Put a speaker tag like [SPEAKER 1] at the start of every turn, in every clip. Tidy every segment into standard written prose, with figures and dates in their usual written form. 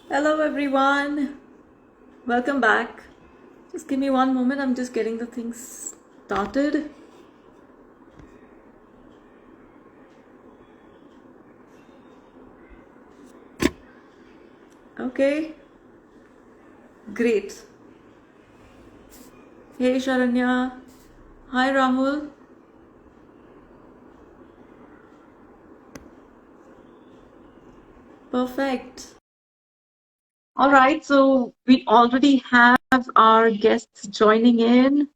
[SPEAKER 1] Hello everyone, welcome back. Just give me one moment, I'm just getting the things started. Okay, great. Hey Sharanya, hi Rahul. Perfect. All right, so we already have our guests joining in.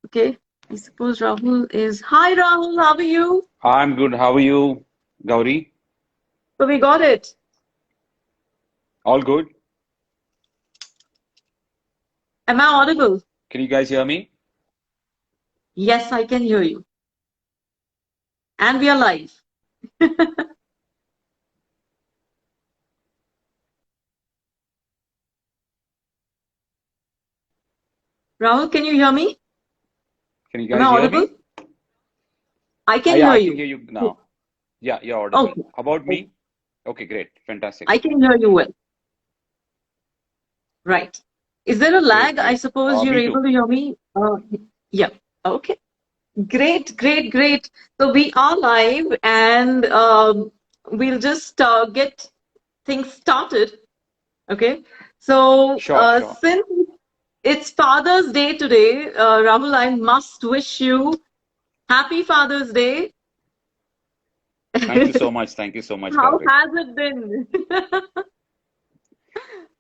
[SPEAKER 1] Okay, I suppose Rahul is. Hi Rahul, how are you?
[SPEAKER 2] I'm good. How are you, Gauri?
[SPEAKER 1] So we got it.
[SPEAKER 2] All good?
[SPEAKER 1] Am I audible?
[SPEAKER 2] Can you guys hear me?
[SPEAKER 1] Yes, I can hear you. And we are live. Rahul, can you hear me?
[SPEAKER 2] Can you
[SPEAKER 1] Am I
[SPEAKER 2] guys hear
[SPEAKER 1] audible?
[SPEAKER 2] me?
[SPEAKER 1] I can
[SPEAKER 2] Yeah,
[SPEAKER 1] hear
[SPEAKER 2] I can
[SPEAKER 1] you.
[SPEAKER 2] hear you now. Yeah, you're audible.
[SPEAKER 1] Okay.
[SPEAKER 2] How about me? Okay, great. Fantastic.
[SPEAKER 1] I can hear you well. Right. Is there a
[SPEAKER 2] Great,
[SPEAKER 1] lag? I
[SPEAKER 2] great.
[SPEAKER 1] suppose you're
[SPEAKER 2] Me too.
[SPEAKER 1] able to hear me. Yeah. Okay. Great, great, great. So we are live and we'll just get things started. Okay. So
[SPEAKER 2] Sure, sure.
[SPEAKER 1] since it's Father's Day today, Rahul, I must wish you Happy Father's Day.
[SPEAKER 2] Thank you so much. Thank you so much,
[SPEAKER 1] How
[SPEAKER 2] Gauri.
[SPEAKER 1] has it been?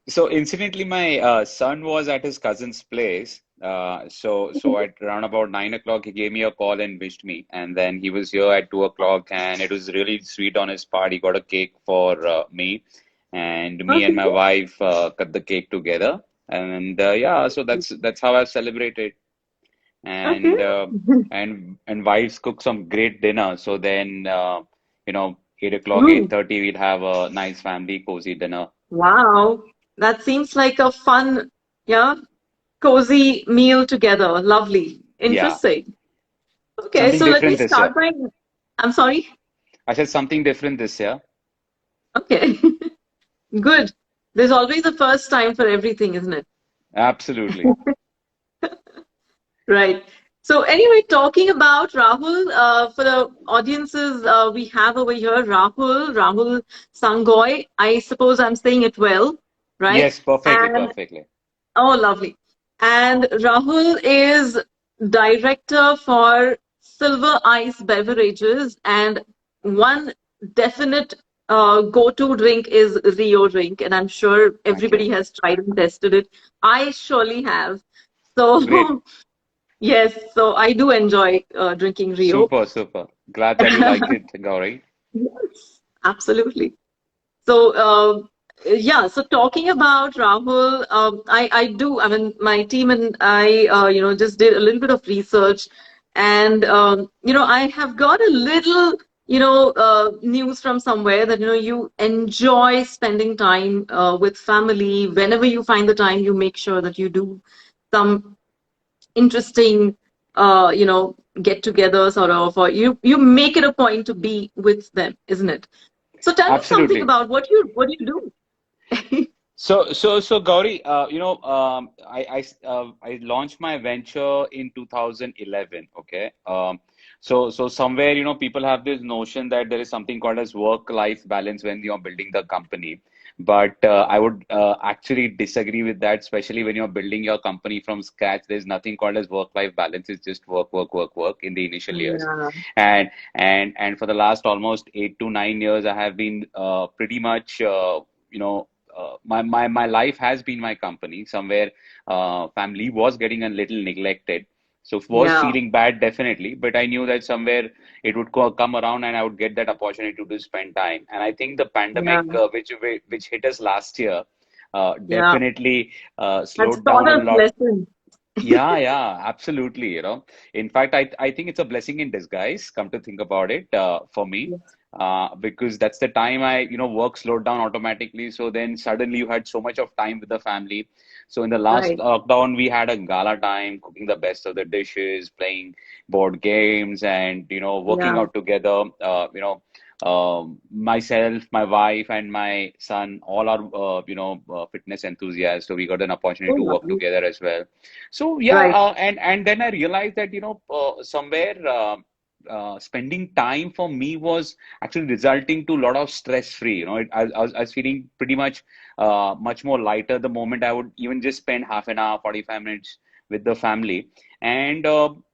[SPEAKER 2] So incidentally, my son was at his cousin's place. So at around about 9 o'clock, he gave me a call and wished me. And then he was here at 2 o'clock, and it was really sweet on his part. He got a cake for me, and me and my
[SPEAKER 1] Okay.
[SPEAKER 2] wife cut the cake together. And yeah, so that's how I've celebrated.
[SPEAKER 1] Okay.
[SPEAKER 2] And and wives cook some great dinner. So then 8 o'clock,
[SPEAKER 1] Ooh.
[SPEAKER 2] 8:30, we'll have a nice family cozy dinner.
[SPEAKER 1] Wow, that seems like a fun, yeah, cozy meal together. Lovely.
[SPEAKER 2] Yeah,
[SPEAKER 1] Interesting. Okay,
[SPEAKER 2] something
[SPEAKER 1] so let me
[SPEAKER 2] different this
[SPEAKER 1] start
[SPEAKER 2] year.
[SPEAKER 1] by, I'm sorry.
[SPEAKER 2] I said something different this year.
[SPEAKER 1] Okay, good. There's always a first time for everything, isn't it?
[SPEAKER 2] Absolutely.
[SPEAKER 1] Right. So anyway, talking about Rahul, for the audiences we have over here, Rahul Sangoi. I suppose I'm saying it well, right?
[SPEAKER 2] Yes, perfectly,
[SPEAKER 1] And
[SPEAKER 2] perfectly.
[SPEAKER 1] oh, lovely. And Rahul is director for Silver Ice Beverages, and one definite go-to drink is Rio drink, and I'm sure
[SPEAKER 2] Thank you.
[SPEAKER 1] everybody has tried and tested it. I surely have.
[SPEAKER 2] Great.
[SPEAKER 1] So yes, so I do enjoy drinking Rio.
[SPEAKER 2] Super, super. Glad that you like it, Gauri.
[SPEAKER 1] Yes, absolutely. So, yeah, so talking about Rahul, I do, I mean, my team and I, just did a little bit of research and, I have got a little, news from somewhere that, you enjoy spending time with family. Whenever you find the time, you make sure that you do some interesting, get together sort of, or you make it a point to be with them, isn't it? So tell me something
[SPEAKER 2] Absolutely.
[SPEAKER 1] about what you do.
[SPEAKER 2] So Gauri, I launched my venture in 2011. Okay. So somewhere, people have this notion that there is something called as work-life balance when you're building the company. But I would actually disagree with that, especially when you're building your company from scratch. There's nothing called as work-life balance. It's just work, work, work, work in the initial years.
[SPEAKER 1] Yeah,
[SPEAKER 2] And for the last almost 8 to 9 years, I have been pretty much my life has been my company. Somewhere, family was getting a little neglected, so was
[SPEAKER 1] yeah,
[SPEAKER 2] feeling bad definitely. But I knew that somewhere it would come around, and I would get that opportunity to spend time. And I think the
[SPEAKER 1] yeah,
[SPEAKER 2] pandemic, which hit us last year,
[SPEAKER 1] yeah.
[SPEAKER 2] definitely
[SPEAKER 1] That's
[SPEAKER 2] slowed
[SPEAKER 1] taught
[SPEAKER 2] down a
[SPEAKER 1] us
[SPEAKER 2] lot.
[SPEAKER 1] lesson.
[SPEAKER 2] Yeah, yeah, absolutely. In fact, I think it's a blessing in disguise, come to think about it, for me,
[SPEAKER 1] Yes.
[SPEAKER 2] because that's the time work slowed down automatically. So then suddenly you had so much of time with the family. So in the last
[SPEAKER 1] Right.
[SPEAKER 2] lockdown, we had a gala time, cooking the best of the dishes, playing board games, and working
[SPEAKER 1] Yeah.
[SPEAKER 2] out together. myself, my wife, and my son, all are fitness enthusiasts. So we got an opportunity
[SPEAKER 1] Oh,
[SPEAKER 2] to work
[SPEAKER 1] lovely.
[SPEAKER 2] together as well. So yeah,
[SPEAKER 1] Right.
[SPEAKER 2] and then I realized that somewhere spending time for me was actually resulting to a lot of stress free. I was feeling pretty much much more lighter the moment I would even just spend half an hour, 45 minutes with the family. And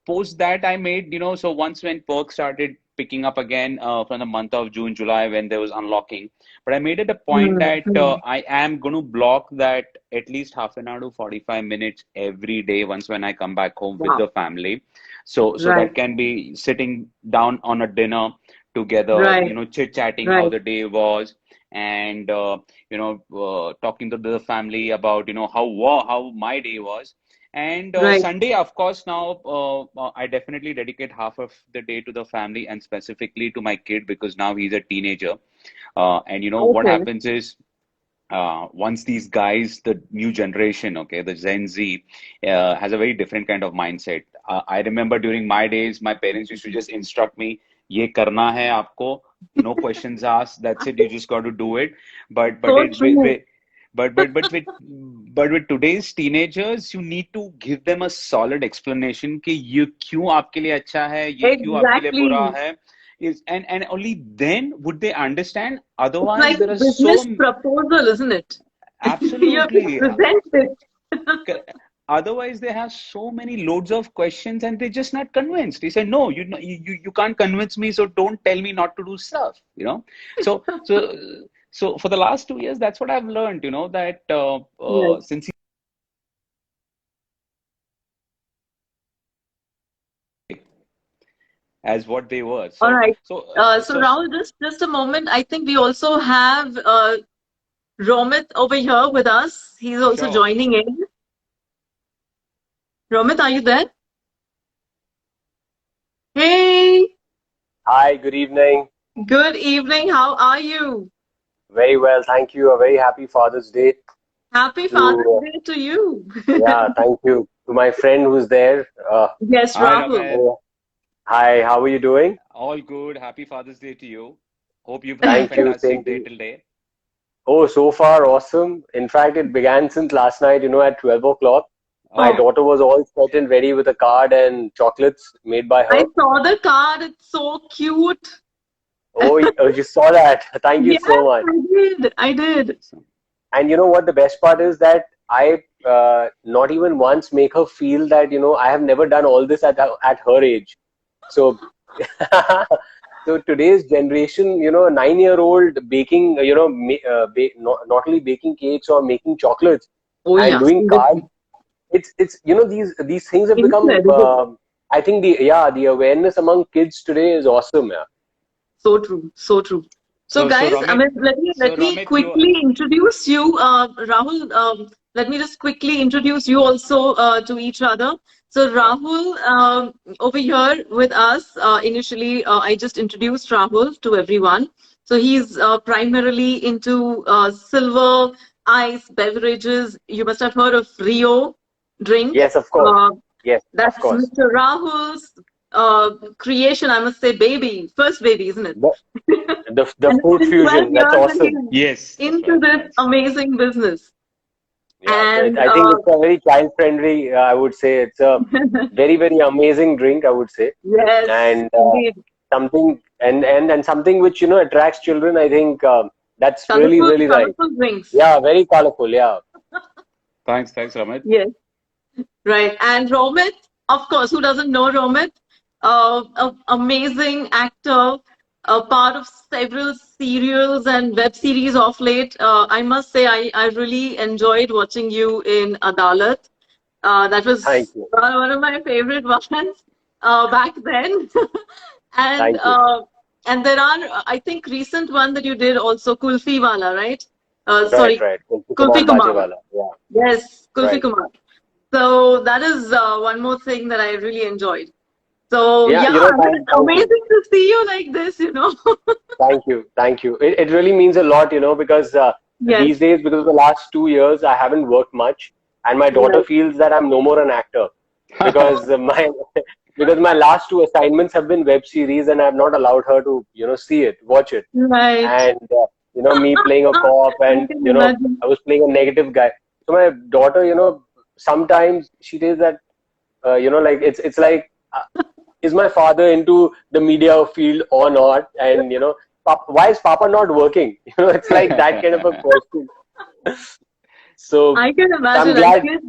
[SPEAKER 2] post that I made, so once when perks started picking up again from the month of June, July when there was unlocking. But I made it a point that
[SPEAKER 1] Mm-hmm.
[SPEAKER 2] I am going to block that at least half an hour to 45 minutes every day once when I come back home with
[SPEAKER 1] Wow.
[SPEAKER 2] the family. So
[SPEAKER 1] Right.
[SPEAKER 2] that can be sitting down on a dinner together,
[SPEAKER 1] Right.
[SPEAKER 2] chit-chatting how
[SPEAKER 1] Right.
[SPEAKER 2] the day was, and talking to the family about how my day was. And
[SPEAKER 1] Right.
[SPEAKER 2] Sunday, of course, now I definitely dedicate half of the day to the family and specifically to my kid because now he's a teenager. And what
[SPEAKER 1] Okay.
[SPEAKER 2] happens is once these guys, the new generation, okay, the Gen Z, has a very different kind of mindset. I remember during my days, my parents used to just instruct me, "ये करना है आपको, no questions asked. That's it. You just got to do it." But but
[SPEAKER 1] So
[SPEAKER 2] it
[SPEAKER 1] true.
[SPEAKER 2] but with today's teenagers, you need to give them a solid explanation कि ये क्यों आपके लिए अच्छा है, ये क्यों आपके लिए बुरा
[SPEAKER 1] Exactly.
[SPEAKER 2] है. Is and only then would they understand.
[SPEAKER 1] It's
[SPEAKER 2] Otherwise,
[SPEAKER 1] like
[SPEAKER 2] there
[SPEAKER 1] a
[SPEAKER 2] are so
[SPEAKER 1] business proposal, isn't it? You have to
[SPEAKER 2] absolutely.
[SPEAKER 1] present it.
[SPEAKER 2] Otherwise, they have so many loads of questions and they're just not convinced. He said, "No, you can't convince me, so don't tell me not to do stuff." So so so for the last 2 years, that's what I've learned. That
[SPEAKER 1] Yes.
[SPEAKER 2] since as what they were.
[SPEAKER 1] All
[SPEAKER 2] So
[SPEAKER 1] right.
[SPEAKER 2] so uh,
[SPEAKER 1] So
[SPEAKER 2] so
[SPEAKER 1] Rahul, just a moment. I think we also have Romit over here with us. He's also
[SPEAKER 2] sure.
[SPEAKER 1] joining in. Romit, are you there? Hey,
[SPEAKER 3] Hi, good evening.
[SPEAKER 1] good evening. How are you?
[SPEAKER 3] Very well, thank you. A very happy Father's Day
[SPEAKER 1] Happy Father's
[SPEAKER 3] to,
[SPEAKER 1] Day to you.
[SPEAKER 3] yeah, thank you to my friend who's there.
[SPEAKER 1] Yes,
[SPEAKER 2] Hi,
[SPEAKER 1] Rahul.
[SPEAKER 2] Romit.
[SPEAKER 3] Oh, hi, how are you doing?
[SPEAKER 2] All good. Happy Father's Day to you. Hope you've had a
[SPEAKER 3] Thank you, same
[SPEAKER 2] fantastic
[SPEAKER 3] to
[SPEAKER 2] day
[SPEAKER 3] you.
[SPEAKER 2] till day.
[SPEAKER 3] Oh, so far, awesome. In fact, it began since last night, at 12 o'clock. My
[SPEAKER 2] Oh,
[SPEAKER 1] Oh,
[SPEAKER 3] daughter was all set and ready with a card and chocolates made by
[SPEAKER 1] I
[SPEAKER 3] her.
[SPEAKER 1] saw the card. It's so cute.
[SPEAKER 3] Oh, you saw that. Thank you
[SPEAKER 1] Yes,
[SPEAKER 3] so much.
[SPEAKER 1] I did. I did.
[SPEAKER 2] awesome.
[SPEAKER 3] And you know what? The best part is that I not even once make her feel that, I have never done all this at her age. So, so today's generation, a 9-year-old baking, not only baking cakes or making chocolates
[SPEAKER 1] Oh,
[SPEAKER 3] and
[SPEAKER 1] yeah.
[SPEAKER 3] doing cards.
[SPEAKER 1] Seriously.
[SPEAKER 3] These things have become.
[SPEAKER 1] Incredible.
[SPEAKER 3] I think the awareness among kids today is awesome. Yeah.
[SPEAKER 1] So true, so true. So,
[SPEAKER 2] So
[SPEAKER 1] guys, I
[SPEAKER 2] Romit,
[SPEAKER 1] mean, let me
[SPEAKER 2] you
[SPEAKER 1] quickly introduce you, Rahul. Let me just quickly introduce you also to each other. So,
[SPEAKER 2] sure.
[SPEAKER 1] Rahul, over here with us. Initially, I just introduced Rahul to everyone. So, he's primarily into silver ice beverages. You must have heard of RIO drink.
[SPEAKER 3] Yes, of course.
[SPEAKER 1] Uh,
[SPEAKER 3] Yes, of
[SPEAKER 1] that's
[SPEAKER 3] course.
[SPEAKER 1] Mr. Rahul's creation, I must say, baby, first baby, isn't it?
[SPEAKER 3] The the
[SPEAKER 1] And it's
[SPEAKER 3] food
[SPEAKER 1] been 12
[SPEAKER 3] fusion. That's
[SPEAKER 1] years and
[SPEAKER 3] awesome.
[SPEAKER 1] he's
[SPEAKER 2] Yes, that's
[SPEAKER 1] into
[SPEAKER 2] right.
[SPEAKER 1] this
[SPEAKER 2] That's
[SPEAKER 1] amazing business.
[SPEAKER 3] Yeah,
[SPEAKER 1] And
[SPEAKER 3] I think it's a very child friendly. I would say it's a very very amazing drink. I would say,
[SPEAKER 1] yes,
[SPEAKER 3] and
[SPEAKER 1] indeed,
[SPEAKER 3] something and something which attracts children. I think that's really
[SPEAKER 1] colorful,
[SPEAKER 3] really nice.
[SPEAKER 1] colorful drinks.
[SPEAKER 3] Yeah, very colorful. Yeah,
[SPEAKER 2] thanks, Romit.
[SPEAKER 1] Yes, right. And Romit, of course, who doesn't know Romit? Amazing actor, a part of several serials and web series of late. I must say, I really enjoyed watching you in Adalat. That
[SPEAKER 3] thank
[SPEAKER 1] was
[SPEAKER 3] you,
[SPEAKER 1] one of my favorite ones back then. and
[SPEAKER 3] thank you.
[SPEAKER 1] uh, and there are, I think, recent one that you did also, Kulfi Wala, right?
[SPEAKER 3] Right,
[SPEAKER 1] Sorry,
[SPEAKER 3] right. Kulfi Kumar
[SPEAKER 1] Kulfi Kumar.
[SPEAKER 3] Bajewala. Yeah,
[SPEAKER 1] Yes, Kulfi
[SPEAKER 3] right.
[SPEAKER 1] Kumar. So that is one more thing that I really enjoyed. So
[SPEAKER 3] Yeah,
[SPEAKER 1] yeah, I mean,
[SPEAKER 3] thank you.
[SPEAKER 1] amazing to see you like this.
[SPEAKER 3] Thank you. Thank you. It really means a lot, because
[SPEAKER 1] Yes,
[SPEAKER 3] these days, because of the last 2 years, I haven't worked much, and my daughter
[SPEAKER 1] right.
[SPEAKER 3] feels that I'm no more an actor because my because my last two assignments have been web series, and I've not allowed her to, watch it.
[SPEAKER 1] Right.
[SPEAKER 3] And me playing a cop,
[SPEAKER 1] I
[SPEAKER 3] and
[SPEAKER 1] can imagine.
[SPEAKER 3] I was playing a negative guy. So my daughter, sometimes she says that, like it's like, is my father into the media field or not? And why is Papa not working? It's like that kind of a question. So
[SPEAKER 1] I can
[SPEAKER 3] I'm
[SPEAKER 1] imagine. And
[SPEAKER 3] glad.
[SPEAKER 1] kids,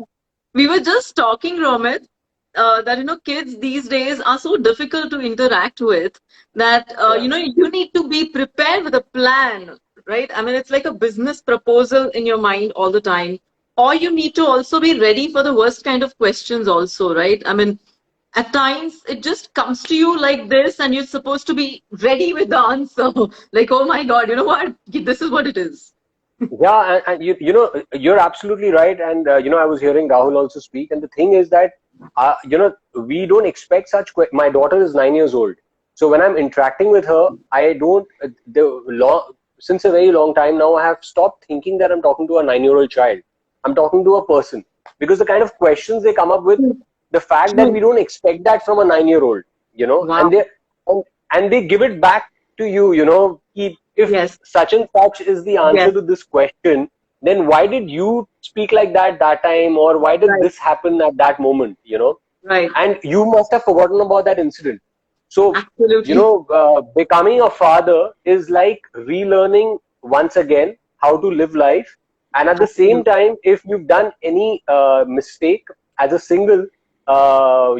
[SPEAKER 1] we were just talking, Romit, that kids these days are so difficult to interact with that
[SPEAKER 3] Yeah.
[SPEAKER 1] you need to be prepared with a plan, right? I mean, it's like a business proposal in your mind all the time, or you need to also be ready for the worst kind of questions, also, right? I mean, at times it just comes to you like this, and you're supposed to be ready with the answer. Like, oh my God, you know what? This is what it is.
[SPEAKER 3] Yeah, and you're absolutely right. And I was hearing Rahul also speak, and the thing is that we don't expect such. My daughter is 9 years old, so when I'm interacting with her, I don't the long since a very long time now. I have stopped thinking that I'm talking to a 9-year-old child. I'm talking to a person, because the kind of questions they come up with, the fact that we
[SPEAKER 1] True.
[SPEAKER 3] don't expect that from a 9-year-old,
[SPEAKER 1] Wow.
[SPEAKER 3] and, and they give it back to you, if
[SPEAKER 1] Yes.
[SPEAKER 3] such and such is the answer
[SPEAKER 1] Yes.
[SPEAKER 3] to this question, then why did you speak like that time, or why did
[SPEAKER 1] Right.
[SPEAKER 3] this happen at that moment,
[SPEAKER 1] Right.
[SPEAKER 3] and you must have forgotten about that incident. So,
[SPEAKER 1] Absolutely.
[SPEAKER 3] becoming a father is like relearning once again how to live life. And at the same
[SPEAKER 1] Absolutely.
[SPEAKER 3] time, if you've done any mistake as a single, now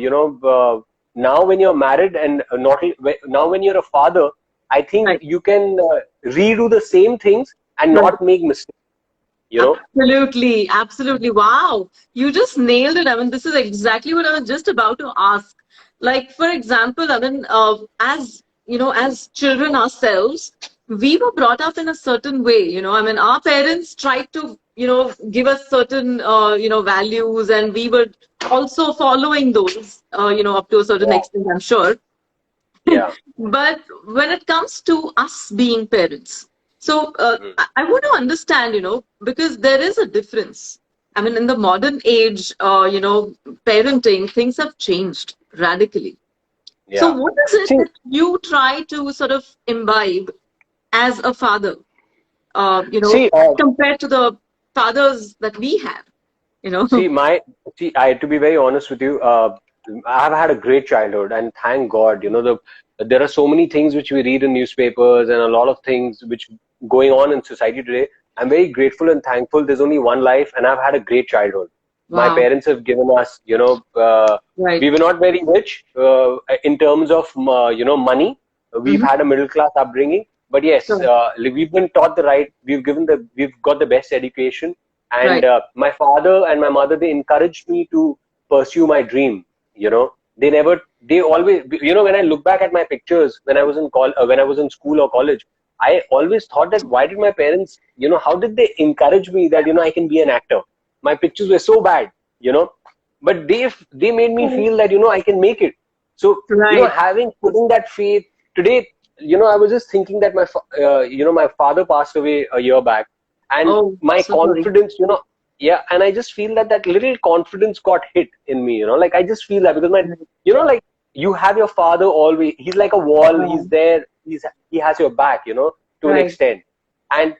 [SPEAKER 3] when you're married, and not now when you're a father, I think
[SPEAKER 1] Right.
[SPEAKER 3] you can redo the same things and
[SPEAKER 1] Right.
[SPEAKER 3] not make mistakes, you know.
[SPEAKER 1] Absolutely. Absolutely. Wow. You just nailed it. I mean, this is exactly what I was just about to ask. Like, for example, I mean, as as children ourselves, we were brought up in a certain way. I mean, our parents tried to, give us certain, values, and we were also following those, up to a certain
[SPEAKER 3] Yeah,
[SPEAKER 1] extent, I'm sure.
[SPEAKER 3] yeah.
[SPEAKER 1] But when it comes to us being parents, so
[SPEAKER 3] Mm.
[SPEAKER 1] I want to understand, because there is a difference. I mean, in the modern age, parenting, things have changed radically. So,
[SPEAKER 3] Yeah.
[SPEAKER 1] what is it
[SPEAKER 3] See,
[SPEAKER 1] that you try to sort of imbibe as a father,
[SPEAKER 3] see,
[SPEAKER 1] compared to the fathers that we have, you know?
[SPEAKER 3] See, I to be very honest with you, I've had a great childhood, and thank God, there are so many things which we read in newspapers, and a lot of things which going on in society today. I'm very grateful and thankful. There's only one life, and I've had a great childhood. My
[SPEAKER 1] Wow.
[SPEAKER 3] parents have given us,
[SPEAKER 1] Right.
[SPEAKER 3] we were not very rich in terms of, money. We've
[SPEAKER 1] Mm-hmm.
[SPEAKER 3] had a middle class upbringing, but yes,
[SPEAKER 1] Sure.
[SPEAKER 3] we've been taught the right. We've got the best education, and
[SPEAKER 1] Right.
[SPEAKER 3] my father and my mother, they encouraged me to pursue my dream. They always, when I look back at my pictures when I was when I was in school or college, I always thought that why did my parents, how did they encourage me that I can be an actor? My pictures were so bad, you know but they made me feel that I can make it. So,
[SPEAKER 1] Right.
[SPEAKER 3] having putting that faith today, I was just thinking that my father passed away a year back, and
[SPEAKER 1] Oh,
[SPEAKER 3] my
[SPEAKER 1] so sorry.
[SPEAKER 3] confidence, yeah, and I just feel that that little confidence got hit in me, like I just feel that because
[SPEAKER 1] Right.
[SPEAKER 3] like you have your father always, he's like a wall, he's there, he has your back, to an
[SPEAKER 1] Right.
[SPEAKER 3] extent. And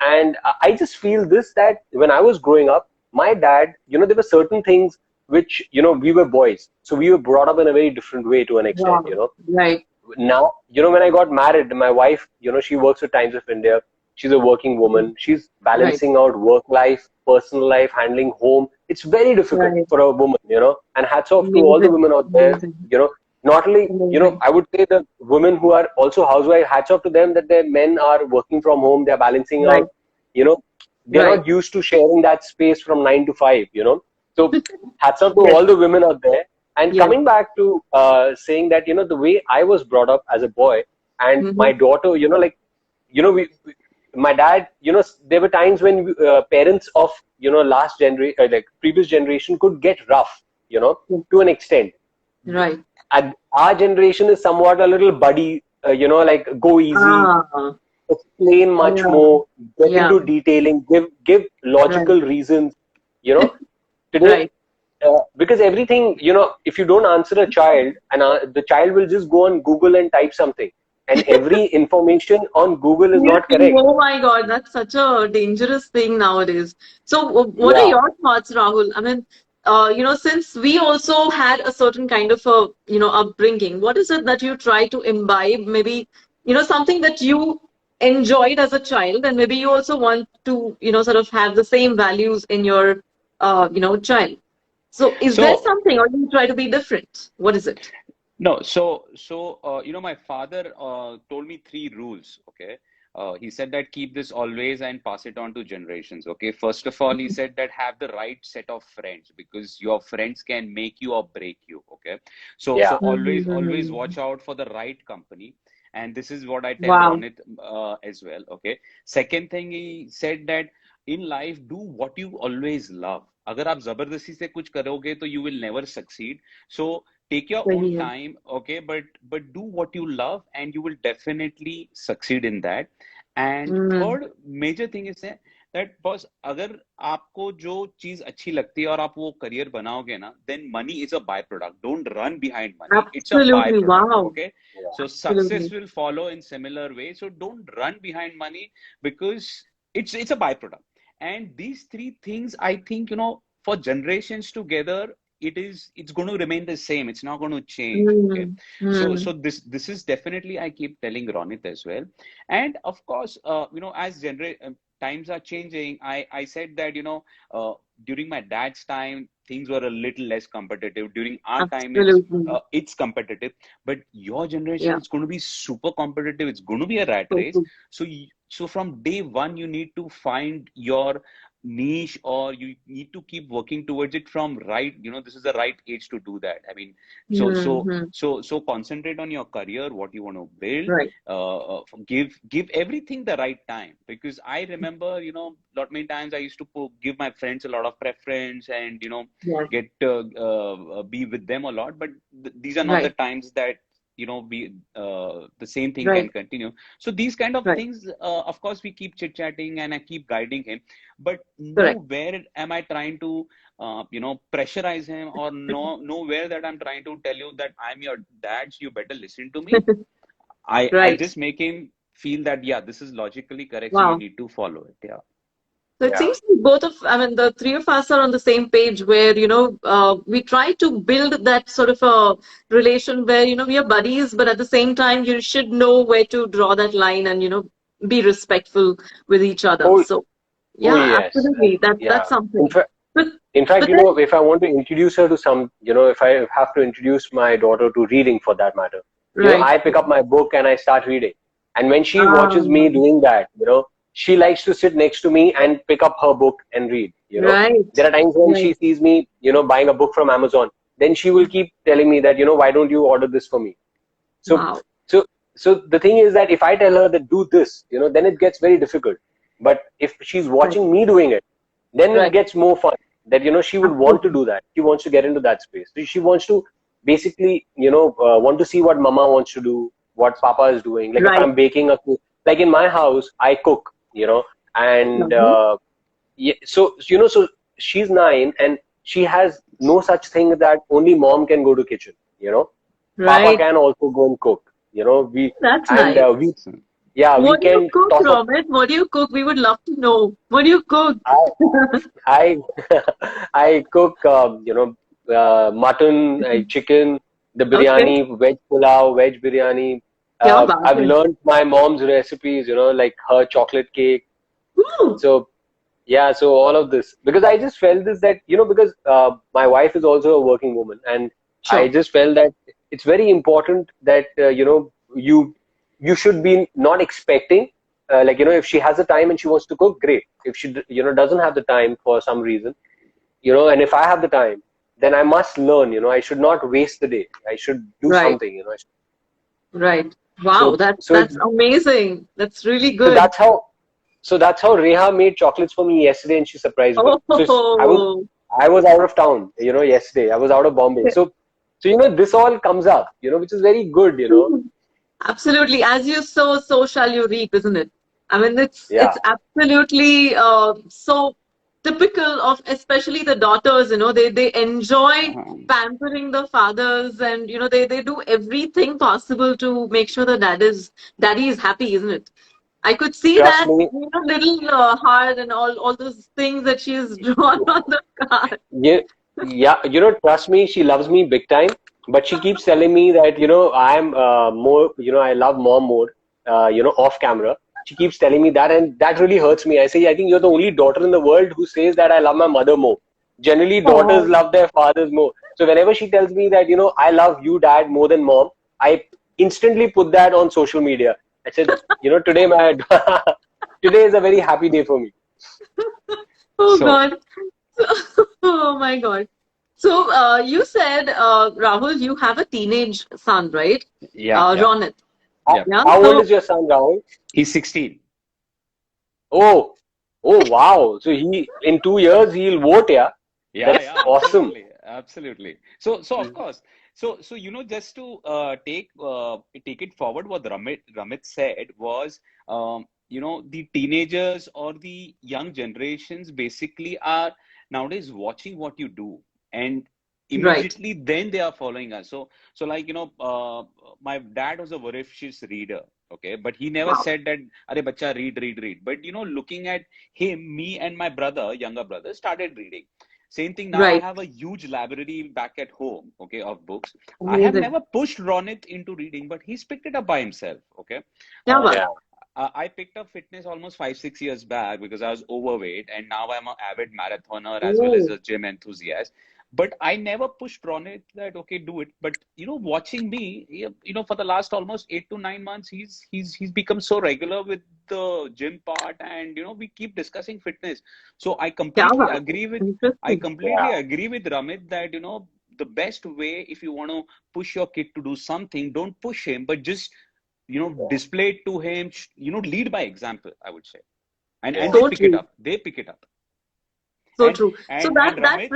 [SPEAKER 3] and I just feel this, that when I was growing up, my dad, there were certain things which, we were boys, so we were brought up in a very different way to an extent.
[SPEAKER 1] Wow. Right.
[SPEAKER 3] Now, when I got married, my wife, she works with Times of India. She's a working woman. She's
[SPEAKER 1] Right.
[SPEAKER 3] balancing out work life, personal life, handling home. It's very difficult
[SPEAKER 1] Right.
[SPEAKER 3] for a woman, and hats off to all the
[SPEAKER 1] Amazing.
[SPEAKER 3] women out there,
[SPEAKER 1] Amazing.
[SPEAKER 3] not only,
[SPEAKER 1] Amazing.
[SPEAKER 3] I would say the women who are also housewives, hats off to them that their men are working from home, they're balancing
[SPEAKER 1] Right.
[SPEAKER 3] out, you know, they're
[SPEAKER 1] Right.
[SPEAKER 3] not used to sharing that space from 9 to 5, So hats off to
[SPEAKER 1] Yes.
[SPEAKER 3] all the women out there. And
[SPEAKER 1] Yes.
[SPEAKER 3] coming back to saying that, the way I was brought up as a boy, and
[SPEAKER 1] Mm-hmm.
[SPEAKER 3] my daughter, my dad, there were times when parents of, last generation, like previous generation could get rough, to an extent.
[SPEAKER 1] Right.
[SPEAKER 3] And our generation is somewhat a little buddy, like go easy,
[SPEAKER 1] Ah.
[SPEAKER 3] explain much
[SPEAKER 1] Yeah.
[SPEAKER 3] more, get
[SPEAKER 1] Yeah.
[SPEAKER 3] into detailing, give
[SPEAKER 1] Right.
[SPEAKER 3] logical reasons, you know. Today,
[SPEAKER 1] Right.
[SPEAKER 3] because everything, if you don't answer a child, and the child will just go on Google and type something, and every information on Google is not
[SPEAKER 1] Seriously,
[SPEAKER 3] correct.
[SPEAKER 1] oh my God, that's such a dangerous thing nowadays. So, what are
[SPEAKER 3] Yeah.
[SPEAKER 1] your thoughts, Rahul? I mean, since we also had a certain kind of a, upbringing, what is it that you try to imbibe? Maybe, something that you enjoyed as a child, and maybe you also want to, sort of have the same values in your, child. So, is there
[SPEAKER 2] So
[SPEAKER 1] something, or you try to be different? What is it?
[SPEAKER 2] no, my father told me three rules. Okay, he said that keep this always and pass it on to generations. Okay, first of all, he said that have the right set of friends because your friends can make you or break you. Okay, so
[SPEAKER 3] Yeah.
[SPEAKER 2] always
[SPEAKER 1] Hmm.
[SPEAKER 2] watch out for the right company. And this is what I tell
[SPEAKER 1] Wow.
[SPEAKER 2] Ronit as well. Okay, second thing he said that in life do what you always love. अगर आप जबरदस्ती से कुछ करोगे तो you will never succeed. So take your own
[SPEAKER 1] सही है.
[SPEAKER 2] time, okay, but do what you love and you will definitely succeed in that. And
[SPEAKER 1] Hmm.
[SPEAKER 2] third major thing is that boss, अगर आपको जो चीज अच्छी लगती है और आप वो करियर बनाओगे ना, then money is a byproduct. Don't run behind money, it's a
[SPEAKER 1] Absolutely.
[SPEAKER 2] byproduct.
[SPEAKER 1] Wow.
[SPEAKER 2] Okay,
[SPEAKER 3] Yeah.
[SPEAKER 2] so success
[SPEAKER 1] Absolutely.
[SPEAKER 2] will follow in similar way. So don't run behind money because it's a byproduct. And these three things, I think, for generations together, it's going to remain the same. It's not going to change. Okay.
[SPEAKER 1] Hmm.
[SPEAKER 2] So
[SPEAKER 1] Hmm.
[SPEAKER 2] this is definitely, I keep telling Ronit as well. And of course, as times are changing, I said that, during my dad's time, things were a little less competitive. During our time,
[SPEAKER 1] Absolutely.
[SPEAKER 2] it's competitive. But your generation,
[SPEAKER 1] Yeah.
[SPEAKER 2] it's going to be super competitive. It's going to be a rat
[SPEAKER 1] So
[SPEAKER 2] race.
[SPEAKER 1] true.
[SPEAKER 2] So from day one, you need to find your niche, or you need to keep working towards it from right. This is the right age to do that. I mean, so
[SPEAKER 1] Hmm.
[SPEAKER 2] so
[SPEAKER 1] Hmm.
[SPEAKER 2] so concentrate on your career, what you want to build.
[SPEAKER 1] Right.
[SPEAKER 2] Give everything the right time, because I remember, lot many times I used to give my friends a lot of preference, and
[SPEAKER 1] Yes.
[SPEAKER 2] get be with them a lot. But these are not the
[SPEAKER 1] Right.
[SPEAKER 2] times that we the same thing can
[SPEAKER 1] Right.
[SPEAKER 2] continue. So these kind of
[SPEAKER 1] Right.
[SPEAKER 2] things, of course, we keep chit chatting and I keep guiding him, but
[SPEAKER 1] Correct.
[SPEAKER 2] nowhere am I trying to, pressurize him, or nowhere that I'm trying to tell you that I'm your dad, so you better listen to me. I
[SPEAKER 1] Right.
[SPEAKER 2] just make him feel that, yeah, this is logically correct, so you
[SPEAKER 1] Wow.
[SPEAKER 2] need to follow it. Yeah.
[SPEAKER 1] So it
[SPEAKER 3] Yeah.
[SPEAKER 1] seems like the three of us are on the same page where, we try to build that sort of a relation where, we are buddies, but at the same time, you should know where to draw that line and, be respectful with each other.
[SPEAKER 3] Oh,
[SPEAKER 1] So,
[SPEAKER 3] oh
[SPEAKER 1] yeah,
[SPEAKER 3] yes.
[SPEAKER 1] absolutely. That's
[SPEAKER 3] Yeah. In
[SPEAKER 1] something.
[SPEAKER 3] fact,
[SPEAKER 1] But,
[SPEAKER 3] in fact,
[SPEAKER 1] but then,
[SPEAKER 3] if I want to introduce her to if I have to introduce my daughter to reading for that matter,
[SPEAKER 1] right.
[SPEAKER 3] I pick up my book and I start reading. And when she watches me
[SPEAKER 1] Um,
[SPEAKER 3] doing that, she likes to sit next to me and pick up her book and read.
[SPEAKER 1] right.
[SPEAKER 3] There are times when
[SPEAKER 1] Right.
[SPEAKER 3] she sees me, buying a book from Amazon. Then she will keep telling me that, why don't you order this for me? So,
[SPEAKER 1] Wow.
[SPEAKER 3] so, so the thing is that if I tell her that do this, then it gets very difficult. But if she's
[SPEAKER 1] Right.
[SPEAKER 3] watching me doing it, then it
[SPEAKER 1] Right.
[SPEAKER 3] gets more fun. That she would want to
[SPEAKER 1] Absolutely.
[SPEAKER 3] do that. She wants to get into that space. So she wants to basically, want to see what Mama wants to do, what Papa is doing. Like if
[SPEAKER 1] Right.
[SPEAKER 3] I'm baking like in my house, I cook, and
[SPEAKER 1] Lovely.
[SPEAKER 3] yeah, so she's 9 and she has no such thing that only mom can go to kitchen. Papa
[SPEAKER 1] Right.
[SPEAKER 3] can also go and cook. We
[SPEAKER 1] That's
[SPEAKER 3] and
[SPEAKER 1] nice.
[SPEAKER 3] we
[SPEAKER 2] So,
[SPEAKER 3] yeah we
[SPEAKER 1] What do you
[SPEAKER 3] can
[SPEAKER 1] cook,
[SPEAKER 3] toss up.
[SPEAKER 1] Romit? What do you cook? We would love to know. What do you cook?
[SPEAKER 3] I I I cook mutton, chicken, the
[SPEAKER 1] Okay.
[SPEAKER 3] biryani, veg pulao, veg biryani.
[SPEAKER 1] क्या बात
[SPEAKER 3] I've
[SPEAKER 1] है?
[SPEAKER 3] learned my mom's recipes. Like her chocolate cake.
[SPEAKER 1] Ooh,
[SPEAKER 3] So yeah, so all of this because I just felt this that because my wife is also a working woman, and I
[SPEAKER 1] sure.
[SPEAKER 3] just felt that it's very important that you should be not expecting like if she has the time and she wants to cook, great. If she doesn't have the time for some reason, and if I have the time, then I must learn. I should not waste the day. I should do
[SPEAKER 1] Right,
[SPEAKER 3] something.
[SPEAKER 1] right. Wow,
[SPEAKER 3] So
[SPEAKER 1] that's amazing. That's really
[SPEAKER 3] so
[SPEAKER 1] good.
[SPEAKER 3] that's how So that's how Reha made chocolates for me yesterday, and she surprised me. So
[SPEAKER 1] Oh,
[SPEAKER 3] I was out of town, yesterday. I was out of Bombay. So this all comes up, which is very good.
[SPEAKER 1] absolutely. As you sow, so shall you reap, isn't it? I mean, it's
[SPEAKER 3] Yeah,
[SPEAKER 1] absolutely so typical of especially the daughters, they enjoy
[SPEAKER 2] Um,
[SPEAKER 1] pampering the fathers, and they do everything possible to make sure the daddy is happy, isn't it? I could see
[SPEAKER 3] Trust
[SPEAKER 1] that
[SPEAKER 3] me.
[SPEAKER 1] little heart and all those things that she's drawn on the card.
[SPEAKER 3] Yeah, yeah, trust me, she loves me big time, but she keeps telling me that, I'm more, I love mom more, off camera. She keeps telling me that, and that really hurts me. I say, I think you're the only daughter in the world who says that I love my mother more. Generally, daughters
[SPEAKER 1] Oh.
[SPEAKER 3] love their fathers more. So whenever she tells me that, I love you, dad, more than mom, I instantly put that on social media. I said, today today is a very happy day for me.
[SPEAKER 1] Oh
[SPEAKER 2] so
[SPEAKER 1] God. Oh my God. So you said, Rahul, you have a teenage son, right?
[SPEAKER 2] yeah, yeah,
[SPEAKER 1] Ronit.
[SPEAKER 2] yeah.
[SPEAKER 1] Yeah.
[SPEAKER 3] How old
[SPEAKER 1] So
[SPEAKER 3] is your son, Rahul?
[SPEAKER 2] He's 16.
[SPEAKER 3] Oh, oh, wow. So in 2 years, he'll vote, yeah.
[SPEAKER 2] Yeah,
[SPEAKER 3] That's
[SPEAKER 2] yeah,
[SPEAKER 3] awesome.
[SPEAKER 2] absolutely, absolutely. So of course, just to take it forward, what Ramit said was, the teenagers or the young generations basically are nowadays watching what you do, and
[SPEAKER 1] right.
[SPEAKER 2] immediately then they are following us. So like my dad was a voracious reader, okay, but he never
[SPEAKER 1] Wow.
[SPEAKER 2] said that, "Arey bacha, read, read, read." But looking at him, me and my brother, younger brother, started reading. Same thing now, I
[SPEAKER 1] Right.
[SPEAKER 2] have a huge library back at home, okay, of books. I have
[SPEAKER 1] Amazing.
[SPEAKER 2] never pushed Ronit into reading, but he's picked it up by himself, okay.
[SPEAKER 1] Yeah,
[SPEAKER 2] Um,
[SPEAKER 1] but
[SPEAKER 3] Yeah.
[SPEAKER 2] I picked up fitness almost 5, 6 years back because I was overweight, and now I'm an avid marathoner as well as
[SPEAKER 1] oh,
[SPEAKER 2] a gym enthusiast. But I never pushed Ronit that okay, do it. But watching me, for the last almost 8 to 9 months, he's become so regular with the gym part, and we keep discussing fitness. So
[SPEAKER 1] yeah, but
[SPEAKER 2] I
[SPEAKER 1] interesting.
[SPEAKER 2] completely
[SPEAKER 3] Yeah.
[SPEAKER 2] agree with Ramit that the best way, if you want to push your kid to do something, don't push him, but just display it to him, lead by example, I would say. And
[SPEAKER 3] Yeah.
[SPEAKER 2] they
[SPEAKER 1] So
[SPEAKER 2] pick it
[SPEAKER 1] true.
[SPEAKER 2] up. They pick it up.
[SPEAKER 1] So
[SPEAKER 2] And
[SPEAKER 1] true. So
[SPEAKER 2] and
[SPEAKER 1] that
[SPEAKER 2] and
[SPEAKER 1] that
[SPEAKER 2] Ramit,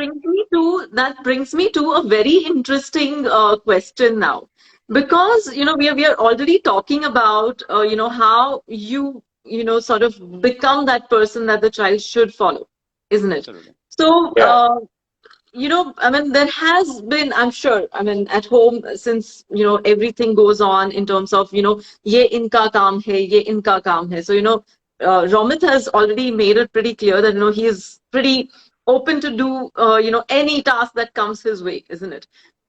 [SPEAKER 1] brings me to a very interesting question now, because we are already talking about how sort of become that person that the child should follow, isn't it?
[SPEAKER 2] absolutely.
[SPEAKER 1] So
[SPEAKER 3] Yeah.
[SPEAKER 1] I mean, there has been, I'm sure, I mean, at home, since everything goes on in terms of ye inka kaam hai, ye inka kaam hai. So Romit has already made it pretty clear that he is pretty open to do any task that comes his way, isn't it?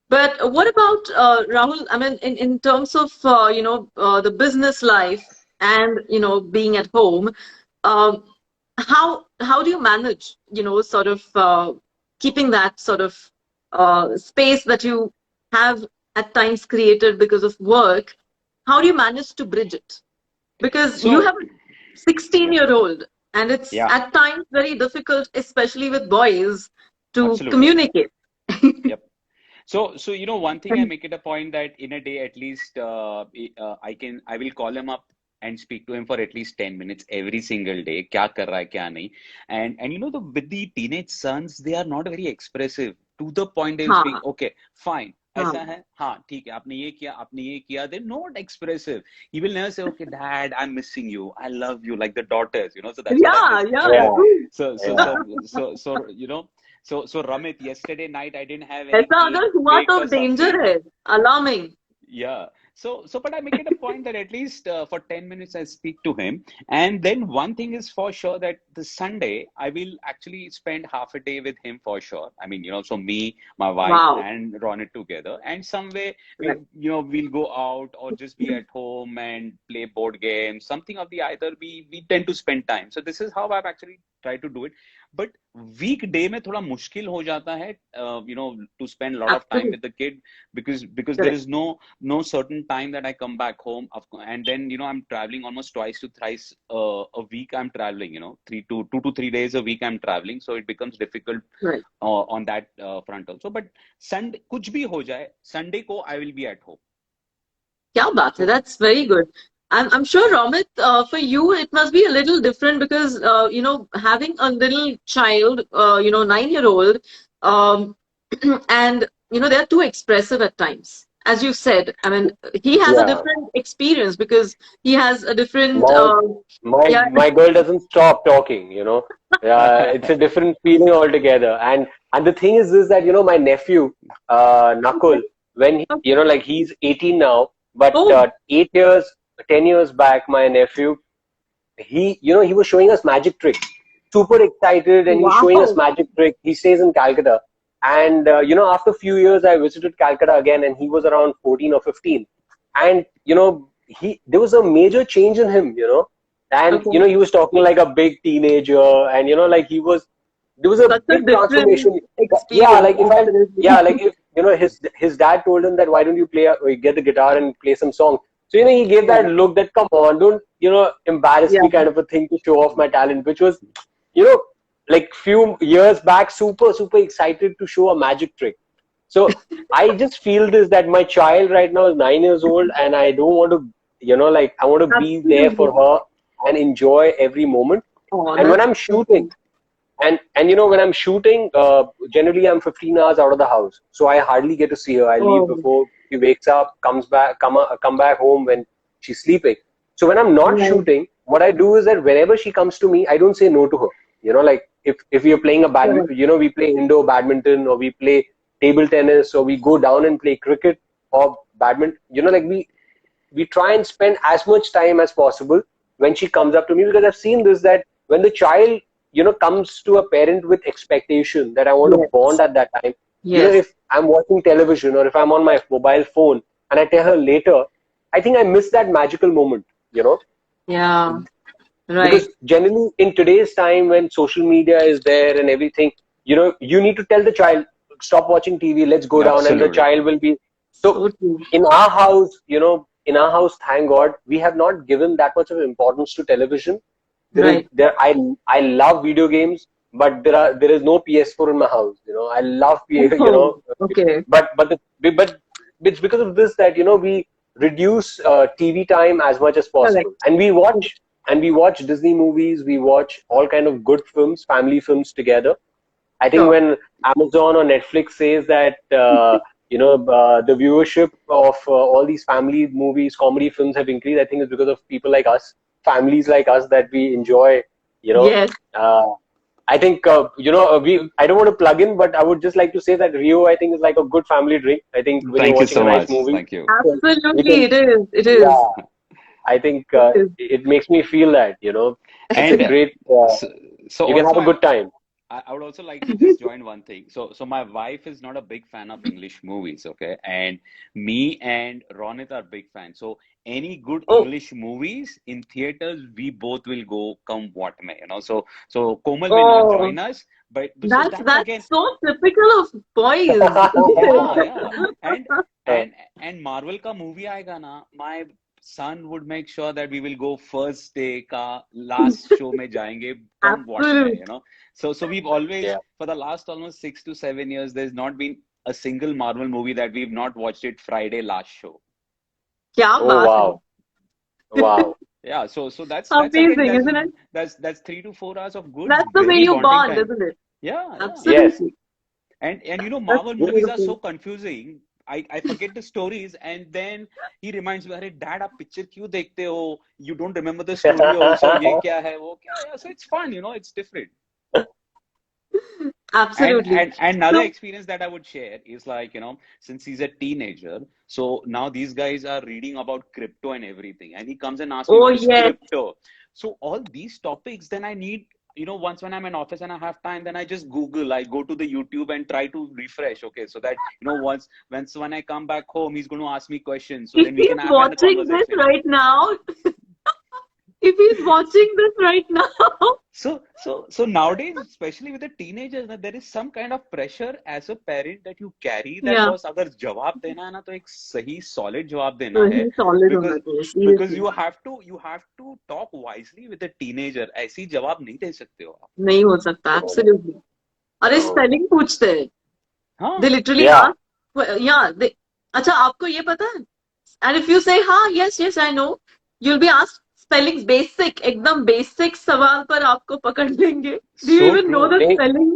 [SPEAKER 1] But what about Rahul? I mean, in terms of the business life and being at home, um, how do you manage sort of keeping that sort of space that you have at times created because of work? How do you manage to bridge it? Because you
[SPEAKER 2] So
[SPEAKER 1] have a 16-year-old, and it's
[SPEAKER 2] yeah,
[SPEAKER 1] at times very difficult, especially with boys, to
[SPEAKER 2] absolutely.
[SPEAKER 1] communicate.
[SPEAKER 2] Yep. So one thing, I make it a point that in a day at least I will call him up and speak to him for at least 10 minutes every single day. क्या कर रहा है, क्या नहीं. And with the teenage sons, they are not very expressive. To the point, they'll speak,
[SPEAKER 1] हाँ
[SPEAKER 2] okay, fine. ऐसा
[SPEAKER 1] हाँ
[SPEAKER 2] है, हाँ ठीक है, आपने ये किया. They're not expressive. He will never say, okay, dad, I'm missing you, I love you, like the daughters, so that's what I
[SPEAKER 1] yeah
[SPEAKER 2] just
[SPEAKER 1] yeah
[SPEAKER 2] said.
[SPEAKER 3] Yeah.
[SPEAKER 1] true.
[SPEAKER 2] So so
[SPEAKER 3] Yeah.
[SPEAKER 2] so so so so Ramit, yesterday night I didn't have any
[SPEAKER 1] ऐसा
[SPEAKER 2] cake
[SPEAKER 1] अगर हुआ
[SPEAKER 2] baked
[SPEAKER 1] तो
[SPEAKER 2] or
[SPEAKER 1] danger
[SPEAKER 2] something.
[SPEAKER 1] है, alarming.
[SPEAKER 2] Yeah. But I make it a point that at least for 10 minutes I speak to him. And then one thing is for sure that the Sunday I will actually spend half a day with him for sure. I mean, so me, my wife,
[SPEAKER 1] Wow.
[SPEAKER 2] and Ronit together. And some way
[SPEAKER 1] Right.
[SPEAKER 2] we'll go out or just be at home and play board games. Something of the either we tend to spend time. So this is how I've actually tried to do it. But weekday में थोड़ा मुश्किल हो जाता है, to spend a lot of time
[SPEAKER 1] Absolutely
[SPEAKER 2] with the kid because there
[SPEAKER 1] correct.
[SPEAKER 2] is no certain time that I come back home. And then I'm traveling almost twice to thrice a week. I'm traveling, 2 to 3 days a week I'm traveling, so it becomes difficult
[SPEAKER 1] Right.
[SPEAKER 2] on that front also. But Sunday कुछ भी हो जाए, Sunday को I will be at home.
[SPEAKER 1] क्या बात है,
[SPEAKER 2] So
[SPEAKER 1] that's very good. I'm sure, Romit, for you it must be a little different because having a little child, 9-year-old, um, and they're too expressive at times. as you said, I mean, he has a
[SPEAKER 3] Yeah.
[SPEAKER 1] different experience because he has a different,
[SPEAKER 3] My my
[SPEAKER 1] yeah.
[SPEAKER 3] my girl doesn't stop talking, you know. It's a different feeling altogether. And the thing is this, that my nephew, Nakul, when like he's 18 now, but
[SPEAKER 1] Oh,
[SPEAKER 3] 8 years, 10 years back, my nephew, he was showing us magic tricks, super excited, and he's showing us
[SPEAKER 1] wow.
[SPEAKER 3] magic trick. He stays in Calcutta, and after a few years I visited Calcutta again, and he was around 14 or 15, and there was a major change in him, and
[SPEAKER 1] Okay.
[SPEAKER 3] he was talking like a big teenager, and like there was a
[SPEAKER 1] Such a
[SPEAKER 3] big
[SPEAKER 1] different
[SPEAKER 3] transformation. Yeah,
[SPEAKER 1] experience,
[SPEAKER 3] like
[SPEAKER 1] absolutely.
[SPEAKER 3] if his dad told him that, why don't you get the guitar and play some song. So he gave
[SPEAKER 1] Yeah.
[SPEAKER 3] that look that, come on, don't embarrass
[SPEAKER 1] Yeah.
[SPEAKER 3] me, kind of a thing, to show off my talent, which was you know like few years back, super super excited to show a magic trick. So I just feel this, that my child right now is 9 years old, and I don't want to, I want to be there for
[SPEAKER 1] Absolutely.
[SPEAKER 3] her and enjoy every moment.
[SPEAKER 1] Oh,
[SPEAKER 3] And when
[SPEAKER 1] that's
[SPEAKER 3] I'm
[SPEAKER 1] so
[SPEAKER 3] shooting,
[SPEAKER 1] sweet.
[SPEAKER 3] and when I'm shooting, generally I'm 15 hours out of the house, so I hardly get to see her. I leave
[SPEAKER 1] Oh,
[SPEAKER 3] before she wakes up, come back home when she's sleeping. So when I'm not
[SPEAKER 1] right.
[SPEAKER 3] shooting, what I do is that whenever she comes to me, I don't say no to her. Like if we are playing a
[SPEAKER 1] Correct.
[SPEAKER 3] badminton, we play indoor badminton, or we play table tennis, or we go down and play cricket or badminton. Like we try and spend as much time as possible when she comes up to me, because I've seen this, that when the child comes to a parent with expectation that I want to bond
[SPEAKER 1] Yes.
[SPEAKER 3] at that time,
[SPEAKER 1] Yes.
[SPEAKER 3] if I'm watching television or if I'm on my mobile phone and I tell her later, I think I miss that magical moment,
[SPEAKER 1] Yeah.
[SPEAKER 3] because
[SPEAKER 1] Right.
[SPEAKER 3] generally in today's time, when social media is there and everything, you need to tell the child, stop watching TV, let's go down, and the
[SPEAKER 2] Absolutely.
[SPEAKER 3] child will be. So
[SPEAKER 1] So true.
[SPEAKER 3] in our house, thank God, we have not given that much of importance to television. there is
[SPEAKER 1] Right.
[SPEAKER 3] there I love video games, but there is no PS4 in my house. I love
[SPEAKER 1] Oh, okay.
[SPEAKER 3] but it's because of this that we reduce TV time as much as possible,
[SPEAKER 1] Correct.
[SPEAKER 3] and we watch Disney movies, we watch all kind of good films, family films together. I think
[SPEAKER 1] Sure.
[SPEAKER 3] when Amazon or Netflix says that the viewership of all these family movies, comedy films have increased, I think it's because of people like us, families like us, that we enjoy. You know,
[SPEAKER 1] Yes.
[SPEAKER 3] uh, I think we. I don't want to plug in, but I would just like to say that Rio, I think, is like a good family drink. I think when you're
[SPEAKER 2] Thank you
[SPEAKER 3] watching a
[SPEAKER 2] so
[SPEAKER 3] nice
[SPEAKER 2] much.
[SPEAKER 3] movie,
[SPEAKER 2] Thank you.
[SPEAKER 3] you
[SPEAKER 1] Absolutely.
[SPEAKER 3] can,
[SPEAKER 1] It is. It is.
[SPEAKER 3] yeah. I think
[SPEAKER 1] It is.
[SPEAKER 3] it makes me feel that it's a
[SPEAKER 2] And
[SPEAKER 3] great.
[SPEAKER 2] so, so
[SPEAKER 3] You can have
[SPEAKER 2] also
[SPEAKER 3] a good time.
[SPEAKER 2] I would also like to just join one thing. So my wife is not a big fan of English movies, okay? And me and Ronit are big fans. So any good
[SPEAKER 1] Oh,
[SPEAKER 2] English movies in theaters, we both will go come what may. So Komal may not
[SPEAKER 1] oh.
[SPEAKER 2] join us, but so that's again,
[SPEAKER 1] That's so typical of boys, isn't
[SPEAKER 2] yeah,
[SPEAKER 1] it?
[SPEAKER 2] yeah. And and and Marvel का movie आएगा ना, my son would make sure that we will go first day का last show में जाएंगे, come what may,
[SPEAKER 1] Absolute.
[SPEAKER 2] So we've always,
[SPEAKER 3] Yeah.
[SPEAKER 2] for the last almost 6 to 7 years, there's not been a single Marvel movie that we've not watched it Friday last show.
[SPEAKER 1] क्या
[SPEAKER 3] Oh
[SPEAKER 1] बात है?
[SPEAKER 3] wow, wow.
[SPEAKER 2] Yeah, so that's again,
[SPEAKER 1] Amazing, isn't it?
[SPEAKER 2] that's 3 to 4 hours of good,
[SPEAKER 1] That's the way
[SPEAKER 2] very
[SPEAKER 1] you
[SPEAKER 2] bonding
[SPEAKER 1] bond,
[SPEAKER 2] time.
[SPEAKER 1] isn't it?
[SPEAKER 2] Yeah, yeah.
[SPEAKER 3] Yes.
[SPEAKER 1] Absolutely.
[SPEAKER 2] And
[SPEAKER 1] That's
[SPEAKER 2] Marvel movies are
[SPEAKER 1] beautiful.
[SPEAKER 2] so confusing. I forget the stories, and then he reminds me, अरे dad आप picture क्यों देखते हो? You don't remember the story also. ये क्या है वो क्या है? So it's fun, it's different. And
[SPEAKER 1] Absolutely.
[SPEAKER 2] and and another
[SPEAKER 1] So,
[SPEAKER 2] experience that I would share is like, since he's a teenager, so now these guys are reading about crypto and everything, and he comes and asks me,
[SPEAKER 1] oh
[SPEAKER 2] what is
[SPEAKER 1] yes.
[SPEAKER 2] crypto? So all these topics, then I need, once when I'm in office and I have time, then I just Google, I go to the YouTube and try to refresh. Okay, so that once when I come back home, he's going to ask me questions, so
[SPEAKER 1] If
[SPEAKER 2] then we can
[SPEAKER 1] he's
[SPEAKER 2] have a
[SPEAKER 1] watching this
[SPEAKER 2] conversation.
[SPEAKER 1] right now, if he's watching this right now,
[SPEAKER 2] So nowadays, especially with the teenagers, there is some kind of pressure as a parent that you carry, that
[SPEAKER 1] yeah,
[SPEAKER 2] बस अगर जवाब देना है ना तो एक सही solid जवाब देना
[SPEAKER 1] so
[SPEAKER 2] है,
[SPEAKER 1] he's solid on
[SPEAKER 2] because
[SPEAKER 1] that way,
[SPEAKER 2] because
[SPEAKER 1] seriously.
[SPEAKER 2] you have to talk wisely with a teenager. ऐसी जवाब नहीं दे सकते हो आप.
[SPEAKER 1] नहीं हो सकता, absolutely. अरे
[SPEAKER 3] Oh.
[SPEAKER 1] spelling पूछते हैं. They
[SPEAKER 2] हाँ.
[SPEAKER 1] literally
[SPEAKER 3] Yeah.
[SPEAKER 1] ask, yeah, अच्छा आपको ये पता है? And if you say हाँ, yes, I know, you'll be asked spellings basic, एकदम basic सवाल पर आपको पकड़ लेंगे. Do you
[SPEAKER 2] So
[SPEAKER 1] even know
[SPEAKER 2] true.
[SPEAKER 1] the
[SPEAKER 3] Hey,
[SPEAKER 1] spelling?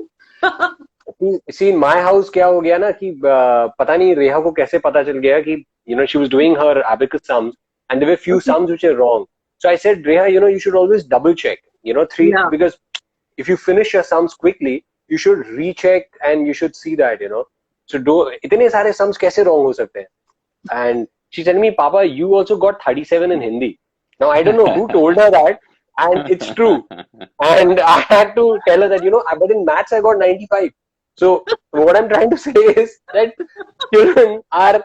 [SPEAKER 3] See, in my house क्या हो गया ना कि पता नहीं रेहा को कैसे पता चल गया कि she was doing her abacus sums and there were few
[SPEAKER 1] Okay.
[SPEAKER 3] sums which are wrong. So I said, Reha, you should always double check. Three,
[SPEAKER 1] Yeah.
[SPEAKER 3] because if you finish your sums quickly, you should recheck and you should see that. So do इतने सारे sums कैसे wrong हो सकते हैं? And she said me, Papa, you also got 37 in Hindi. Now I don't know who told her that, and it's true. And I had to tell her that, but in maths I got 95. So what I'm trying to say is that children are,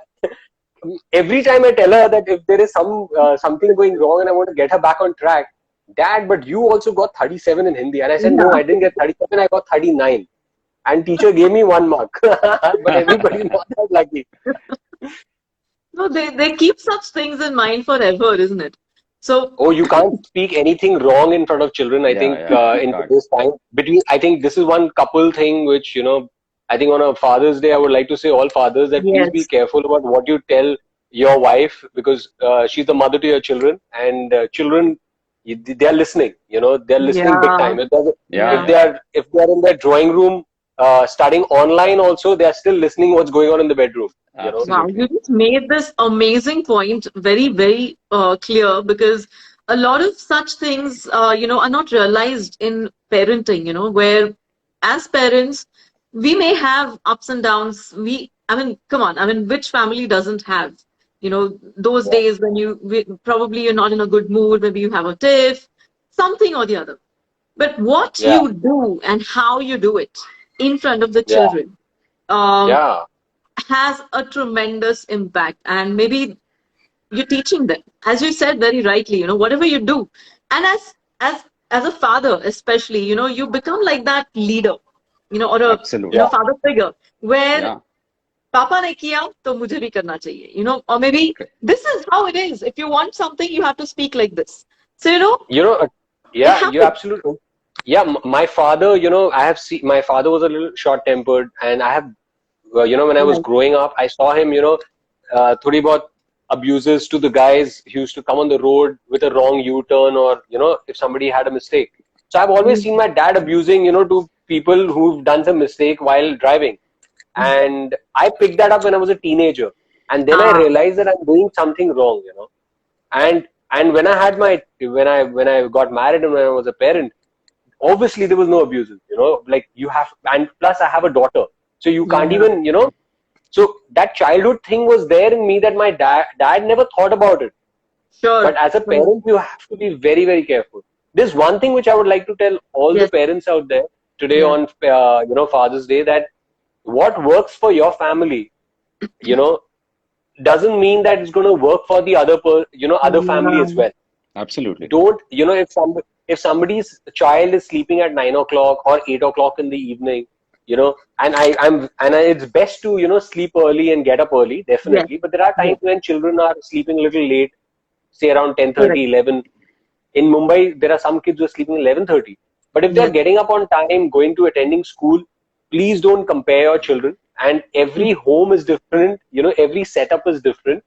[SPEAKER 3] every time I tell her that if there is something going wrong and I want to get her back on track, Dad, but you also got 37 in Hindi. And I said, no,
[SPEAKER 1] Yeah.
[SPEAKER 3] I didn't get 37, I got 39. And teacher gave me 1 mark. But everybody not that lucky.
[SPEAKER 1] No, they keep such things in mind forever, isn't it? So
[SPEAKER 3] Oh, you can't speak anything wrong in front of children. I
[SPEAKER 2] Yeah,
[SPEAKER 3] think
[SPEAKER 2] yeah, you
[SPEAKER 3] in
[SPEAKER 2] can't.
[SPEAKER 3] today's time, I think this is one couple thing which I think on a Father's Day, I would like to say all fathers that please be
[SPEAKER 1] yes.
[SPEAKER 3] careful about what you tell your wife because she's the mother to your children, and children they are listening. They're listening big
[SPEAKER 1] Yeah.
[SPEAKER 3] time.
[SPEAKER 2] Yeah,
[SPEAKER 1] Yeah.
[SPEAKER 2] yeah.
[SPEAKER 3] If they're in their drawing room studying online, also they are still listening what's going on in the bedroom. You know.
[SPEAKER 1] Wow, you
[SPEAKER 2] Absolutely.
[SPEAKER 1] just made this amazing point very, very clear because a lot of such things, are not realized in parenting, where as parents, we may have ups and downs. I mean, come on, I mean, which family doesn't have, those
[SPEAKER 3] Yeah.
[SPEAKER 1] days when probably you're not in a good mood, maybe you have a tiff, something or the other. But what
[SPEAKER 3] Yeah.
[SPEAKER 1] you do and how you do it in front of the
[SPEAKER 3] Yeah.
[SPEAKER 1] children, um,
[SPEAKER 3] Yeah.
[SPEAKER 1] has a tremendous impact. And maybe you're teaching them, as you said very rightly, whatever you do. And as as a father, especially, you become like that leader, or a
[SPEAKER 3] Yeah.
[SPEAKER 2] Absolutely.
[SPEAKER 1] father figure where
[SPEAKER 2] Yeah.
[SPEAKER 1] पापा ने किया तो मुझे भी करना चाहिए, or maybe this is how it is. If you want something, you have to speak like this. So,
[SPEAKER 3] You know,
[SPEAKER 1] it
[SPEAKER 3] yeah, you
[SPEAKER 1] happens.
[SPEAKER 3] absolutely. Yeah, my father, I have seen my father was a little short-tempered, and I have, when I was
[SPEAKER 1] Right.
[SPEAKER 3] growing up, I saw him, थोड़ी बहुत abuses to the guys. He used to come on the road with a wrong U-turn, or if somebody had a mistake. So I've always seen my dad abusing, to people who've done some mistake while driving, and I picked that up when I was a teenager, and then I
[SPEAKER 1] Ah,
[SPEAKER 3] realized that I'm doing something wrong. And when I had when I got married and when I was a parent, obviously there was no abuses, like you have, and plus I have a daughter, so you can't
[SPEAKER 1] yeah,
[SPEAKER 3] even, so that childhood thing was there in me that my dad never thought about it. But
[SPEAKER 1] sure.
[SPEAKER 3] as a
[SPEAKER 1] Sure.
[SPEAKER 3] parent, you have to be very, very careful. There's one thing which I would like to tell all the
[SPEAKER 1] Yes,
[SPEAKER 3] parents out there today
[SPEAKER 1] yeah,
[SPEAKER 3] on Father's Day, that what works for your family, you know doesn't mean that it's going to work for the other family as
[SPEAKER 1] yeah,
[SPEAKER 3] well.
[SPEAKER 2] Absolutely.
[SPEAKER 3] Don't, if somebody's child is sleeping at 9 o'clock or 8 o'clock in the evening, and it's best to sleep early and get up early,
[SPEAKER 1] yes,
[SPEAKER 3] definitely. But there are
[SPEAKER 1] yes,
[SPEAKER 3] times when children are sleeping a little late, say around
[SPEAKER 1] correct.
[SPEAKER 3] 10:30, 11. In Mumbai, there are some kids who are sleeping 11:30. But if they're
[SPEAKER 1] Yes,
[SPEAKER 3] getting up on time, going to attending school, please don't compare your children. And every home is different. Every setup is different.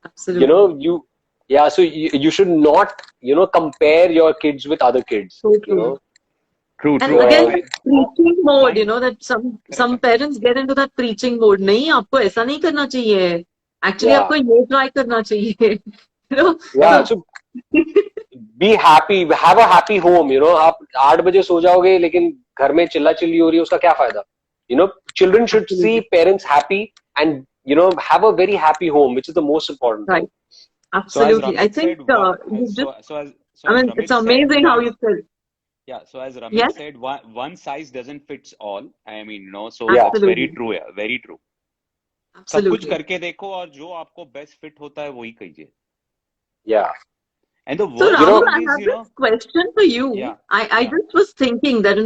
[SPEAKER 3] You
[SPEAKER 1] absolutely.
[SPEAKER 3] know, you, yeah. So you should not, compare your kids with other kids.
[SPEAKER 1] So true.
[SPEAKER 2] True,
[SPEAKER 1] And
[SPEAKER 2] true.
[SPEAKER 1] again,
[SPEAKER 3] So
[SPEAKER 1] that preaching mode,
[SPEAKER 2] My
[SPEAKER 1] that some
[SPEAKER 2] correct.
[SPEAKER 1] parents get into that preaching mode. नहीं आपको ऐसा नहीं करना चाहिए. Actually,
[SPEAKER 3] yeah,
[SPEAKER 1] आपको ये try करना चाहिए.
[SPEAKER 3] yeah.
[SPEAKER 1] So
[SPEAKER 3] So be happy, have a happy home. आप 8 बजे सो जाओगे लेकिन घर में चिल्ला चिल्ली हो रही है, उसका क्या फायदा? Children should see
[SPEAKER 1] absolutely
[SPEAKER 3] parents happy, and have a very happy home, which is the most important thing.
[SPEAKER 1] right.
[SPEAKER 2] So as
[SPEAKER 1] Absolutely. I
[SPEAKER 2] Ramit
[SPEAKER 1] think
[SPEAKER 2] said, one
[SPEAKER 1] you just.
[SPEAKER 2] so
[SPEAKER 1] I
[SPEAKER 2] as
[SPEAKER 1] mean, it's
[SPEAKER 2] Ramit said,
[SPEAKER 1] amazing how
[SPEAKER 2] one
[SPEAKER 1] you said.
[SPEAKER 2] yeah. So as Ramit
[SPEAKER 1] Yes,
[SPEAKER 2] said, one size doesn't fits all. I mean, so
[SPEAKER 3] Yeah,
[SPEAKER 2] that's very
[SPEAKER 1] absolutely,
[SPEAKER 2] true. Yeah, very true. सब कुछ
[SPEAKER 1] absolutely.
[SPEAKER 2] करके देखो और जो आपको best fit होता है वही कीजिए.
[SPEAKER 3] yeah.
[SPEAKER 2] And the
[SPEAKER 1] So,
[SPEAKER 2] worst
[SPEAKER 3] You
[SPEAKER 1] Rahul,
[SPEAKER 3] know,
[SPEAKER 2] thing
[SPEAKER 1] I
[SPEAKER 2] is,
[SPEAKER 1] have this question for you.
[SPEAKER 2] yeah,
[SPEAKER 1] I
[SPEAKER 2] yeah,
[SPEAKER 1] just was thinking that,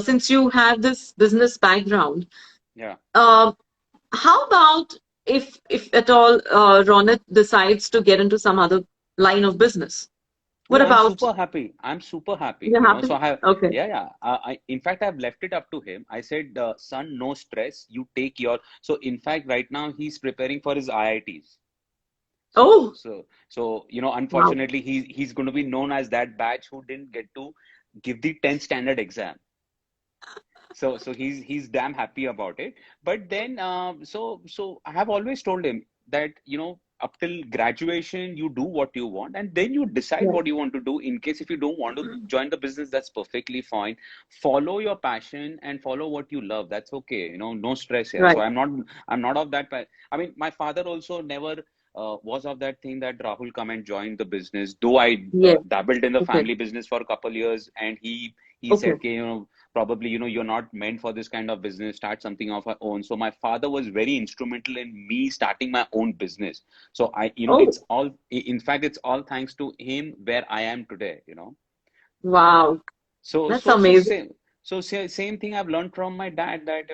[SPEAKER 1] since you have this business background,
[SPEAKER 2] yeah.
[SPEAKER 1] uh, how about if at all Ronit decides to get into some other line of business? What
[SPEAKER 2] Oh, I'm
[SPEAKER 1] about
[SPEAKER 2] super happy. I'm super happy,
[SPEAKER 1] you
[SPEAKER 2] So
[SPEAKER 1] happen?
[SPEAKER 2] I have,
[SPEAKER 1] Okay.
[SPEAKER 2] yeah, yeah. In fact, I've left it up to him. I said, son, no stress. You take your. So, in fact, right now he's preparing for his IITs. So,
[SPEAKER 1] Oh,
[SPEAKER 2] so, so,
[SPEAKER 1] wow.
[SPEAKER 2] unfortunately, he's going to be known as that batch who didn't get to give the 10th standard exam. So he's damn happy about it. But then so I have always told him that, up till graduation you do what you want, and then you decide
[SPEAKER 1] Right.
[SPEAKER 2] what you want to do. In case if you don't want to join the business, that's perfectly fine. Follow your passion and follow what you love. That's okay. No stress here. So
[SPEAKER 1] Right.
[SPEAKER 2] I'm not of that I mean, my father also never was of that thing that Rahul come and join the business. Though I
[SPEAKER 1] Yes.
[SPEAKER 2] dabbled in the
[SPEAKER 1] Okay.
[SPEAKER 2] family business for a couple years, and he said,
[SPEAKER 1] Okay.
[SPEAKER 2] okay, probably, you're not meant for this kind of business. Start something of our own. So my father was very instrumental in me starting my own business. So
[SPEAKER 1] Oh,
[SPEAKER 2] in fact, it's all thanks to him where I am today.
[SPEAKER 1] wow.
[SPEAKER 2] So,
[SPEAKER 1] That's
[SPEAKER 2] so, so
[SPEAKER 1] amazing.
[SPEAKER 2] same, same thing I've learned from my dad that,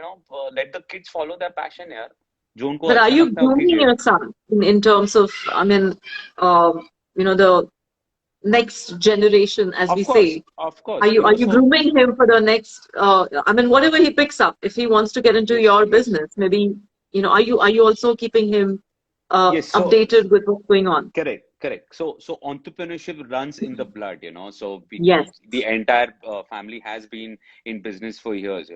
[SPEAKER 2] let the kids follow their passion, यार. जो उनको
[SPEAKER 1] But are
[SPEAKER 2] अच्छा
[SPEAKER 1] you
[SPEAKER 2] लगता है वो
[SPEAKER 1] grooming
[SPEAKER 2] कीजिए.
[SPEAKER 1] your son in terms of, I mean, uh, the next generation, as we
[SPEAKER 2] Of course,
[SPEAKER 1] say?
[SPEAKER 2] of
[SPEAKER 1] Are
[SPEAKER 2] course,
[SPEAKER 1] you are you
[SPEAKER 2] so
[SPEAKER 1] grooming him for the next? I mean, whatever he picks up, if he wants to get into
[SPEAKER 2] yes,
[SPEAKER 1] your
[SPEAKER 2] yes,
[SPEAKER 1] business, maybe are you also keeping him
[SPEAKER 2] yes.
[SPEAKER 1] updated with what's going on?
[SPEAKER 2] Correct, correct. So entrepreneurship runs in the blood. So
[SPEAKER 1] Yes,
[SPEAKER 2] the entire family has been in business for years.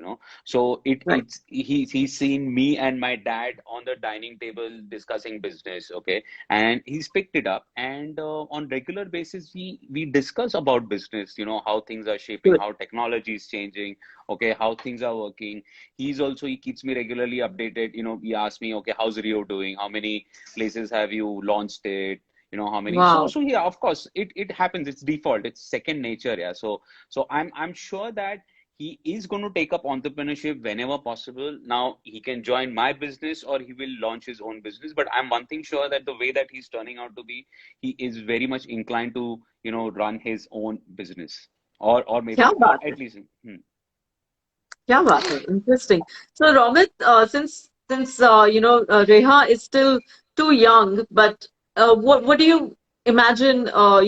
[SPEAKER 2] So
[SPEAKER 1] right.
[SPEAKER 2] he's seen me and my dad on the dining table discussing business, okay, and he's picked it up, and on regular basis we discuss about business. How things are shaping,
[SPEAKER 1] Good.
[SPEAKER 2] how technology is changing, okay, how things are working. He keeps me regularly updated. He asks me, okay, how's Rio doing? How many places have you launched it? How many. so
[SPEAKER 1] Wow.
[SPEAKER 2] so yeah, of course it happens. It's default, it's second nature. Yeah. So I'm sure that he is going to take up entrepreneurship whenever possible. Now he can join my business or he will launch his own business, but I'm one thing sure, that the way that he's turning out to be, he is very much inclined to run his own business, or
[SPEAKER 1] क्या
[SPEAKER 2] maybe, or
[SPEAKER 1] बात है?
[SPEAKER 2] at least.
[SPEAKER 1] क्या बात है? Interesting. So, Romit, since Reha is still too young, but what do you imagine her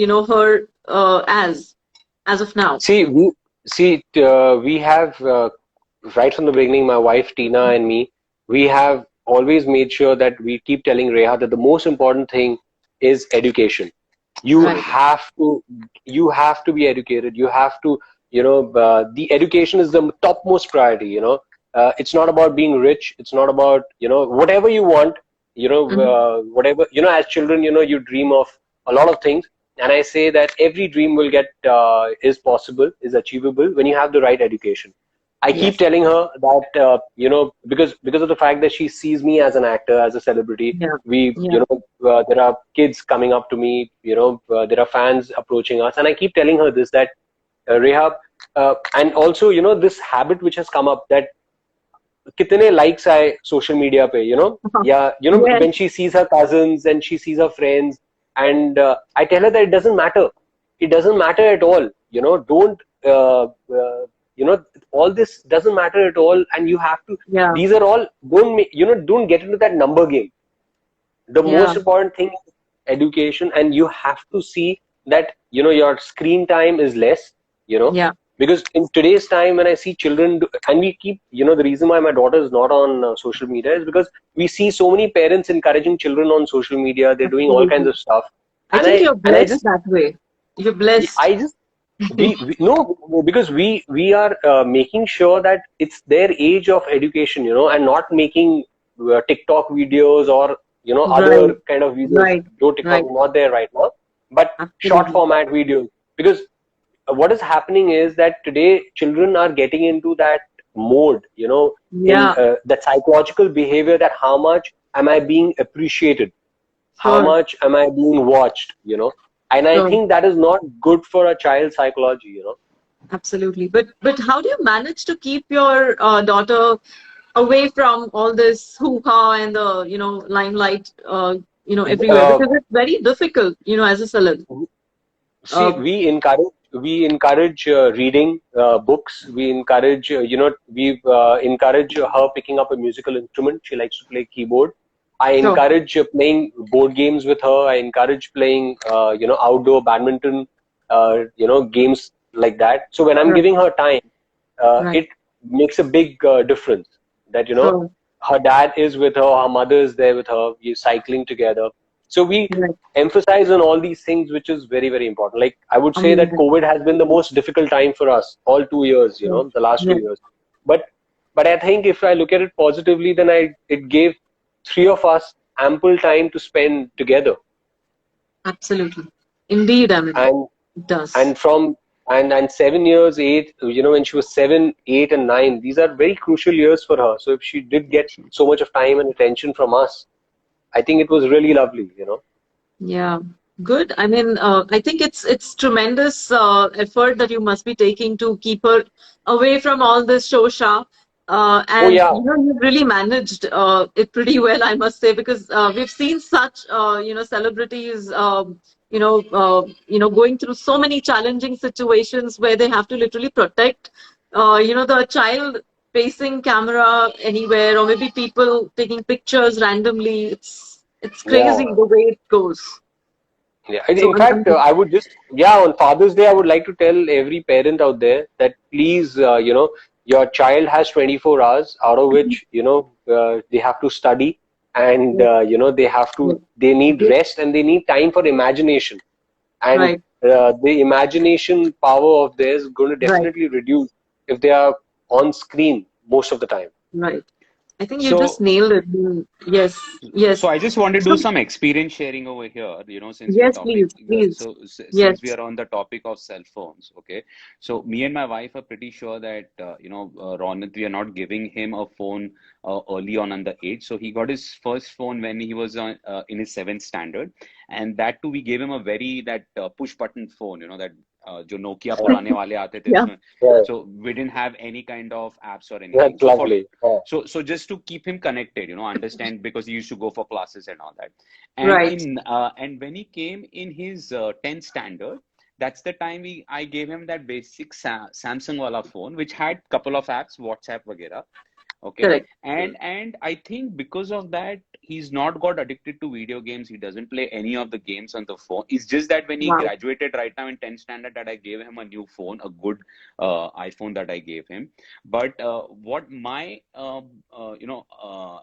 [SPEAKER 1] as of now?
[SPEAKER 3] We have right from the beginning, my wife Tina and me, we have always made sure that we keep telling Reha that the most important thing is education. You
[SPEAKER 1] Right.
[SPEAKER 3] have to, you have to be educated. You have to, the education is the topmost priority. It's not about being rich. It's not about whatever you want.
[SPEAKER 1] Mhm.
[SPEAKER 3] Whatever as children, you dream of a lot of things, and I say that every dream will get is possible, is achievable when you have the right education. I keep
[SPEAKER 1] Yes.
[SPEAKER 3] telling her that because of the fact that she sees me as an actor, as a celebrity.
[SPEAKER 1] Yeah.
[SPEAKER 3] We
[SPEAKER 1] Yeah.
[SPEAKER 3] there are kids coming up to me. There are fans approaching us, and I keep telling her this that Reha, and also this habit which has come up that कितने likes आए social media पे, yeah,
[SPEAKER 1] Yes.
[SPEAKER 3] when she sees her cousins and she sees her friends, and I tell her that it doesn't matter at all, don't you know all this doesn't matter at all, and you have to,
[SPEAKER 1] Yeah.
[SPEAKER 3] these are all, don't get into that number game. The
[SPEAKER 1] Yeah.
[SPEAKER 3] most important thing is education, and you have to see that your screen time is less, you know
[SPEAKER 1] Yeah.
[SPEAKER 3] because in today's time, when I see children and we keep, the reason why my daughter is not on social media is because we see so many parents encouraging children on social media. They're doing all kinds
[SPEAKER 1] Absolutely.
[SPEAKER 3] of stuff,
[SPEAKER 1] I
[SPEAKER 3] and
[SPEAKER 1] think you're
[SPEAKER 3] I
[SPEAKER 1] blessed
[SPEAKER 3] just
[SPEAKER 1] that way. You're blessed.
[SPEAKER 3] I just we no, because we are making sure that it's their age of education, and not making TikTok videos or
[SPEAKER 1] Right.
[SPEAKER 3] other kind of videos.
[SPEAKER 1] Right.
[SPEAKER 3] Though TikTok
[SPEAKER 1] Right.
[SPEAKER 3] is not there right now, but short
[SPEAKER 1] Absolutely.
[SPEAKER 3] format videos. Because what is happening is that today children are getting into that mode, in
[SPEAKER 1] Yeah.
[SPEAKER 3] that psychological behavior, that how much am I being appreciated, how
[SPEAKER 1] Sure.
[SPEAKER 3] much am I being watched, and I
[SPEAKER 1] Sure.
[SPEAKER 3] think that is not good for a child's psychology.
[SPEAKER 1] Absolutely. But how do you manage to keep your daughter away from all this hoo-ha and the limelight everywhere,
[SPEAKER 3] Uh,
[SPEAKER 1] because it's very difficult as a celeb.
[SPEAKER 3] See,
[SPEAKER 1] Uh,
[SPEAKER 3] we encourage reading books. We encourage we encourage her picking up a musical instrument. She likes to play keyboard. I
[SPEAKER 1] sure.
[SPEAKER 3] encourage playing board games with her. I encourage playing outdoor badminton, games like that. So when I'm
[SPEAKER 1] Right.
[SPEAKER 3] giving her time,
[SPEAKER 1] Right.
[SPEAKER 3] it makes a big difference. That
[SPEAKER 1] Sure.
[SPEAKER 3] her dad is with her mother is there with her. We're cycling together. So we
[SPEAKER 1] Right.
[SPEAKER 3] emphasize on all these things, which is very, very important. Like I would say that
[SPEAKER 1] Amazing.
[SPEAKER 3] COVID has been the most difficult time for us, all 2 years,
[SPEAKER 1] Sure.
[SPEAKER 3] the last two
[SPEAKER 1] Yes.
[SPEAKER 3] years. but I think if I look at it positively, then it gave three of us ample time to spend together.
[SPEAKER 1] Absolutely. Indeed, I mean,
[SPEAKER 3] And
[SPEAKER 1] it does.
[SPEAKER 3] and from and 7 years, eight, when she was 7, 8, and 9, these are very crucial years for her. So if she did get
[SPEAKER 2] True.
[SPEAKER 3] so much of time and attention from us, I think it was really lovely.
[SPEAKER 1] Yeah, good. I mean, I think it's tremendous effort that you must be taking to keep her away from all this shosha.
[SPEAKER 3] Oh
[SPEAKER 1] And
[SPEAKER 3] yeah,
[SPEAKER 1] you've really managed it pretty well, I must say, because we've seen such celebrities going through so many challenging situations where they have to literally protect the child facing camera anywhere, or maybe people taking pictures randomly. It's crazy
[SPEAKER 3] yeah.
[SPEAKER 1] the way it goes.
[SPEAKER 3] Yeah,
[SPEAKER 1] So
[SPEAKER 3] in fact, I would just, yeah, on Father's Day, I would like to tell every parent out there that please, your child has 24 hours, out of which, they have to study, and,
[SPEAKER 1] yes, yes,
[SPEAKER 3] they need
[SPEAKER 1] yes,
[SPEAKER 3] rest, and they need time for imagination. And
[SPEAKER 1] right,
[SPEAKER 3] the imagination power of theirs is going to
[SPEAKER 1] right,
[SPEAKER 3] definitely reduce if they are on screen most of the time.
[SPEAKER 1] right. I think you just
[SPEAKER 2] So,
[SPEAKER 1] nailed it. Yes, yes.
[SPEAKER 2] so I just want to do
[SPEAKER 1] So,
[SPEAKER 2] some experience sharing over here, since we're
[SPEAKER 1] yes,
[SPEAKER 2] topic,
[SPEAKER 1] please, please.
[SPEAKER 2] since we
[SPEAKER 1] Yes.
[SPEAKER 2] are on the topic of cell phones, okay? So me and my wife are pretty sure that, Ronit, we are not giving him a phone early on the age. So he got his first phone when he was in his seventh standard, and that too we gave him a very that push button phone, that जो Nokia पुराने वाले आते थे
[SPEAKER 1] Yeah,
[SPEAKER 2] उसमें.
[SPEAKER 3] Yeah,
[SPEAKER 2] So we didn't have any kind of apps or anything.
[SPEAKER 3] that's
[SPEAKER 2] So for
[SPEAKER 3] lovely. Yeah.
[SPEAKER 2] so just to keep him connected, understand, because he used to go for classes and all that. And
[SPEAKER 1] right.
[SPEAKER 2] and when he came in his 10th standard, that's the time I gave him that basic Samsung wala phone, which had couple of apps, WhatsApp, वगैरह. Okay.
[SPEAKER 1] Correct.
[SPEAKER 2] And I think because of that, he's not got addicted to video games. He doesn't play any of the games on the phone. It's just that when he
[SPEAKER 1] Wow.
[SPEAKER 2] graduated right now in 10th standard, that I gave him a new phone, a good iPhone that I gave him. But what my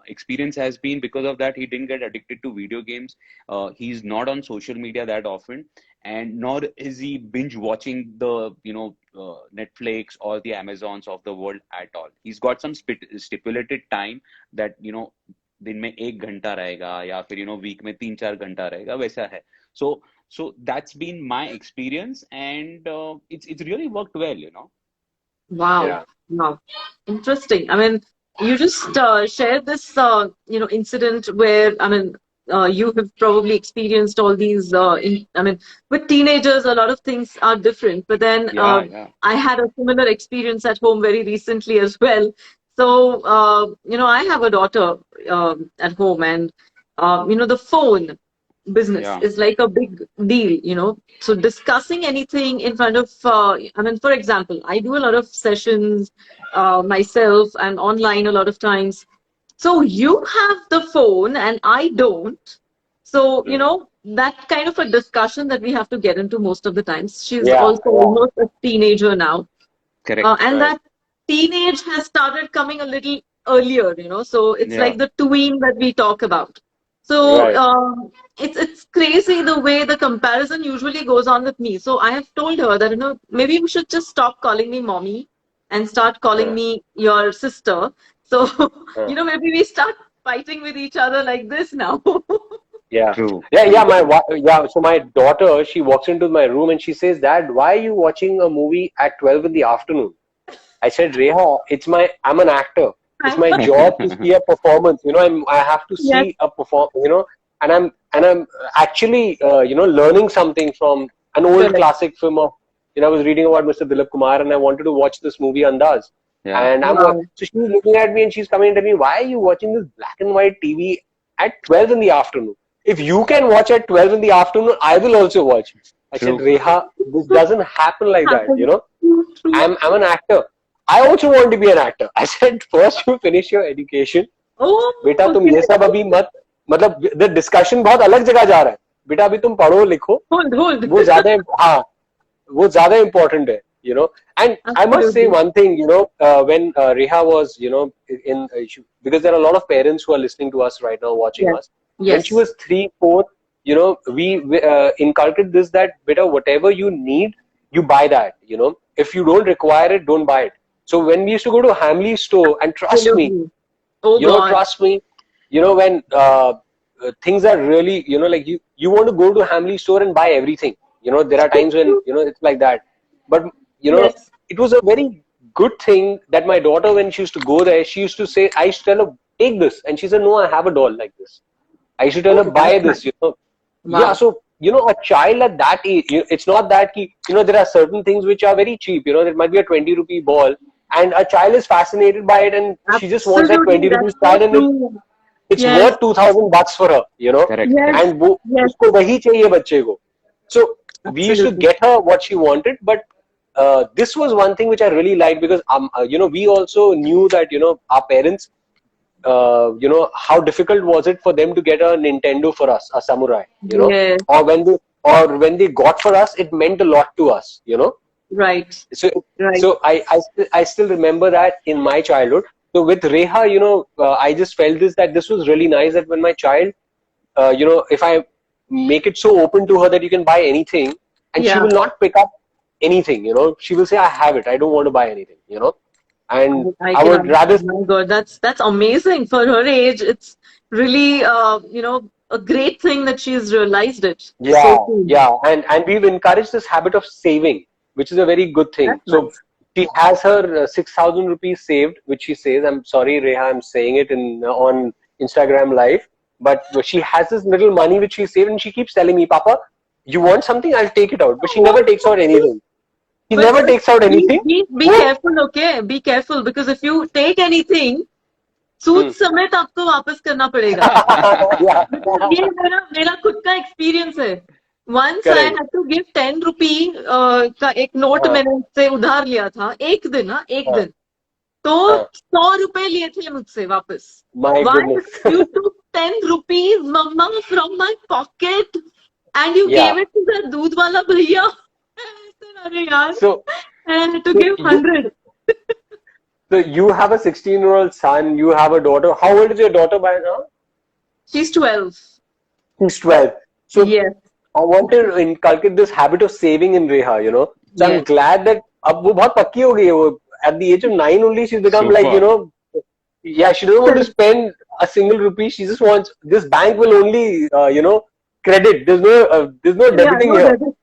[SPEAKER 2] experience has been, because of that, he didn't get addicted to video games. He's not on social media that often, and nor is he binge watching the Netflix or the Amazons of the world at all. He's got some stipulated time that दिन में 1 घंटा रहेगा, या फिर week में 3-4 घंटा रहेगा, वैसा है. So that's been my experience, and it's really worked well.
[SPEAKER 1] Wow.
[SPEAKER 3] Yeah.
[SPEAKER 1] Wow. Interesting. I mean, you just shared this, incident where, I mean, you have probably experienced all these, I mean, with teenagers, a lot of things are different. But then
[SPEAKER 2] Yeah, yeah,
[SPEAKER 1] I had a similar experience at home very recently as well. So, I have a daughter at home, and, the phone business
[SPEAKER 2] yeah.
[SPEAKER 1] is like a big deal. So discussing anything in front of, I mean, for example, I do a lot of sessions myself and online a lot of times. So you have the phone and I don't. So,
[SPEAKER 3] Mm.
[SPEAKER 1] that kind of a discussion that we have to get into most of the times. She's
[SPEAKER 3] Yeah,
[SPEAKER 1] also
[SPEAKER 3] yeah,
[SPEAKER 1] almost a teenager now.
[SPEAKER 2] Correct.
[SPEAKER 1] And
[SPEAKER 3] right.
[SPEAKER 1] that teenage has started coming a little earlier. So it's
[SPEAKER 2] Yeah,
[SPEAKER 1] like the tween that we talk about. So
[SPEAKER 3] Right.
[SPEAKER 1] it's crazy the way the comparison usually goes on with me. So I have told her that maybe we should just stop calling me mommy and start calling
[SPEAKER 3] Uh,
[SPEAKER 1] me your sister. So
[SPEAKER 3] uh.
[SPEAKER 1] maybe we start fighting with each other like this now.
[SPEAKER 3] Yeah.
[SPEAKER 2] true,
[SPEAKER 3] Yeah, yeah,
[SPEAKER 2] true.
[SPEAKER 3] yeah, so my daughter, she walks into my room and she says, Dad, why are you watching a movie at 12 in the afternoon? I said, Reha, I'm an actor. It's my job to see a performance. I have to
[SPEAKER 1] Yes,
[SPEAKER 3] see a and I'm actually, learning something from an old
[SPEAKER 1] correct.
[SPEAKER 3] classic film of, I was reading about Mr. Dilip Kumar and I wanted to watch this movie Andaz.
[SPEAKER 2] Yeah,
[SPEAKER 3] And
[SPEAKER 1] Wow.
[SPEAKER 3] so she's looking at me and she's coming to me, why are you watching this black and white TV at 12 in the afternoon? If you can watch at 12 in the afternoon, I will also watch. I said,
[SPEAKER 2] true.
[SPEAKER 3] Reha, this doesn't happen like that,
[SPEAKER 1] Happens. True.
[SPEAKER 3] I'm an actor. I also want to be an actor. I said, first you finish your education.
[SPEAKER 1] Oh,
[SPEAKER 3] बेटा तुम
[SPEAKER 1] okay.
[SPEAKER 3] ये सब अभी मत मतलब the discussion बहुत अलग जगह जा रहा है. बेटा अभी तुम पढ़ो लिखो.
[SPEAKER 1] Hold.
[SPEAKER 3] वो ज्यादा हाँ वो ज्यादा important है. And I must say
[SPEAKER 1] Absolutely.
[SPEAKER 3] one thing, when Reha was, because there are a lot of parents who are listening to us right now, watching
[SPEAKER 1] Yes.
[SPEAKER 3] us. When she
[SPEAKER 1] Yes.
[SPEAKER 3] was 3, 4, we inculcated this that, beta, whatever you need, you buy that. If you don't require it, don't buy it. So when we used to go to Hamley store, and trust me,
[SPEAKER 1] Absolutely. Oh God.
[SPEAKER 3] trust me, when things are really, like you want to go to Hamley store and buy everything. There are times when, it's like that. But,
[SPEAKER 1] Yes.
[SPEAKER 3] it was a very good thing that my daughter, when she used to go there, she used to say, I used to tell her, take this. And she said, no, I have a doll like this. I used to tell
[SPEAKER 1] Oh,
[SPEAKER 3] her,
[SPEAKER 1] that's
[SPEAKER 3] buy
[SPEAKER 1] nice.
[SPEAKER 3] this. Yeah,
[SPEAKER 1] Wow.
[SPEAKER 3] so, a child at that age, it's not that, there are certain things which are very cheap. There might be a 20 rupee ball, and a child is fascinated by it, and she just wants that
[SPEAKER 1] Absolutely.
[SPEAKER 3] 20
[SPEAKER 1] That's
[SPEAKER 3] rupees
[SPEAKER 1] so
[SPEAKER 3] child, and
[SPEAKER 1] true.
[SPEAKER 3] it's
[SPEAKER 1] Yes.
[SPEAKER 3] worth 2,000 bucks for her.
[SPEAKER 2] Correct,
[SPEAKER 1] Yes.
[SPEAKER 2] correct.
[SPEAKER 3] And वो
[SPEAKER 1] Yes.
[SPEAKER 3] उसको वही चाहिए बच्चे को. So we used to
[SPEAKER 1] Absolutely.
[SPEAKER 3] get her what she wanted, but this was one thing which I really liked, because we also knew that our parents, how difficult was it for them to get a Nintendo for us, a Samurai,
[SPEAKER 1] Yes.
[SPEAKER 3] or when they got for us, it meant a lot to us.
[SPEAKER 1] Right.
[SPEAKER 3] So
[SPEAKER 1] Right.
[SPEAKER 3] so I still remember that in my childhood. So with Reha, I just felt that this was really nice, that when my child, if I make it so open to her that you can buy anything, and she
[SPEAKER 1] Yeah.
[SPEAKER 3] will not pick up anything. She will say, I have it, I don't want to buy anything. And
[SPEAKER 1] I
[SPEAKER 3] I
[SPEAKER 1] can
[SPEAKER 3] would rather.
[SPEAKER 1] understand. My God, that's amazing for her age. It's really a great thing that she's realized it
[SPEAKER 3] Yeah,
[SPEAKER 1] so soon.
[SPEAKER 3] yeah, and we've encouraged this habit of saving, which is a very good thing.
[SPEAKER 1] That's
[SPEAKER 3] So
[SPEAKER 1] nice.
[SPEAKER 3] she has her 6,000 rupees saved, which she says. I'm sorry, Reha, I'm saying it on Instagram Live, but she has this little money which she saved, and she keeps telling me, Papa, you want something? I'll take it out. But she never takes out anything. She
[SPEAKER 1] But
[SPEAKER 3] never takes out anything.
[SPEAKER 1] be
[SPEAKER 3] वो
[SPEAKER 1] careful, okay? Be careful because if you take anything, Sood
[SPEAKER 3] Hmm.
[SPEAKER 1] समेत आपको वापस करना पड़ेगा.
[SPEAKER 3] Yeah,
[SPEAKER 1] Because ये मेरा खुद का एक्सपीरियंस है. Once I
[SPEAKER 3] correct.
[SPEAKER 1] had to give 10 rupee का एक नोट
[SPEAKER 3] हाँ,
[SPEAKER 1] मैंने उससे उधार लिया था. एक दिन, हाँ, एक
[SPEAKER 3] हाँ,
[SPEAKER 1] दिन. तो
[SPEAKER 3] हाँ.
[SPEAKER 1] 100 रुपए लिए थे मुझसे वापस.
[SPEAKER 3] My
[SPEAKER 1] Why?
[SPEAKER 3] goodness.
[SPEAKER 1] You took 10 rupees, mama, from my pocket and you
[SPEAKER 3] Yeah.
[SPEAKER 1] gave it to the दूध वाला भैया. I said, अरे यार,
[SPEAKER 3] So,
[SPEAKER 1] I had to
[SPEAKER 3] so
[SPEAKER 1] give
[SPEAKER 3] you
[SPEAKER 1] 100.
[SPEAKER 3] so you have a 16-year-old son. You have a daughter. How old is your daughter by now?
[SPEAKER 1] She's 12.
[SPEAKER 3] He's 12. So
[SPEAKER 1] Yes,
[SPEAKER 3] I want to inculcate this habit of saving in Reha. So I'm
[SPEAKER 1] yes.
[SPEAKER 3] glad that अब वो बहुत पक्की हो गई है वो. At the age of 9 only, she's become like,
[SPEAKER 2] Super.
[SPEAKER 3] yeah, she doesn't want to spend a single rupee. She just wants, this bank will only, credit. There's no
[SPEAKER 1] Yeah,
[SPEAKER 3] debiting
[SPEAKER 1] no
[SPEAKER 3] here.
[SPEAKER 1] debit.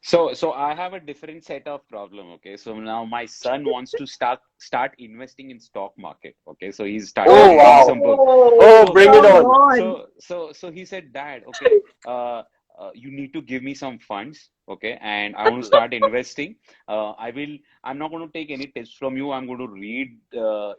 [SPEAKER 2] So I have a different set of problem. Okay, so now my son wants to start investing in stock market. Okay, so he's started
[SPEAKER 3] Oh,
[SPEAKER 2] reading
[SPEAKER 3] wow.
[SPEAKER 2] some book.
[SPEAKER 3] Oh,
[SPEAKER 1] Oh,
[SPEAKER 2] So
[SPEAKER 3] bring it
[SPEAKER 1] come
[SPEAKER 3] on.
[SPEAKER 1] on.
[SPEAKER 2] so he said, Dad, okay, you need to give me some funds. Okay, and I want to start investing. I'm not going to take any tips from you. I'm going to read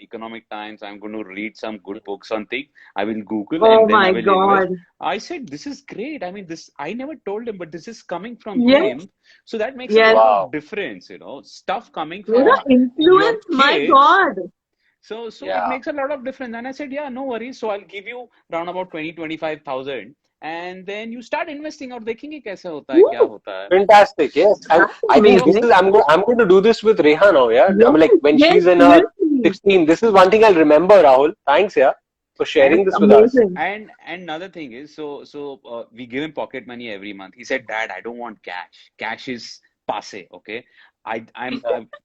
[SPEAKER 2] Economic Times. I'm going to read some good books on things. I will Google
[SPEAKER 1] Oh
[SPEAKER 2] and then I
[SPEAKER 1] my
[SPEAKER 2] will invest.
[SPEAKER 1] God.
[SPEAKER 2] I said, this is great. I mean, this I never told him, but this is coming from
[SPEAKER 1] Yes,
[SPEAKER 2] him. So that makes a
[SPEAKER 1] yes.
[SPEAKER 2] lot of
[SPEAKER 3] Wow.
[SPEAKER 2] difference, stuff coming
[SPEAKER 1] Pura
[SPEAKER 2] from
[SPEAKER 3] Yeah.
[SPEAKER 2] your
[SPEAKER 1] influence, my
[SPEAKER 2] kids.
[SPEAKER 1] God.
[SPEAKER 2] So it
[SPEAKER 3] Yeah.
[SPEAKER 2] makes a lot of difference. And I said, yeah, no worries. So I'll give you around about 20-25,000, and then you start investing और देखेंगे कैसे होता है, क्या
[SPEAKER 1] Woo,
[SPEAKER 2] होता है.
[SPEAKER 3] Fantastic. Yes. And
[SPEAKER 1] that's
[SPEAKER 3] I think this
[SPEAKER 1] amazing.
[SPEAKER 3] is, I'm going to do this with Reha now. Yeah. I
[SPEAKER 1] Yes,
[SPEAKER 3] mean, like when
[SPEAKER 1] yes,
[SPEAKER 3] she's in her
[SPEAKER 1] seriously.
[SPEAKER 3] 16, this is one thing I'll remember, Rahul. Thanks, yeah, for
[SPEAKER 1] That's
[SPEAKER 3] sharing this with us.
[SPEAKER 1] amazing.
[SPEAKER 2] And another thing is, we give him pocket money every month. He said, Dad, I don't want cash. Cash is passe. Okay. I've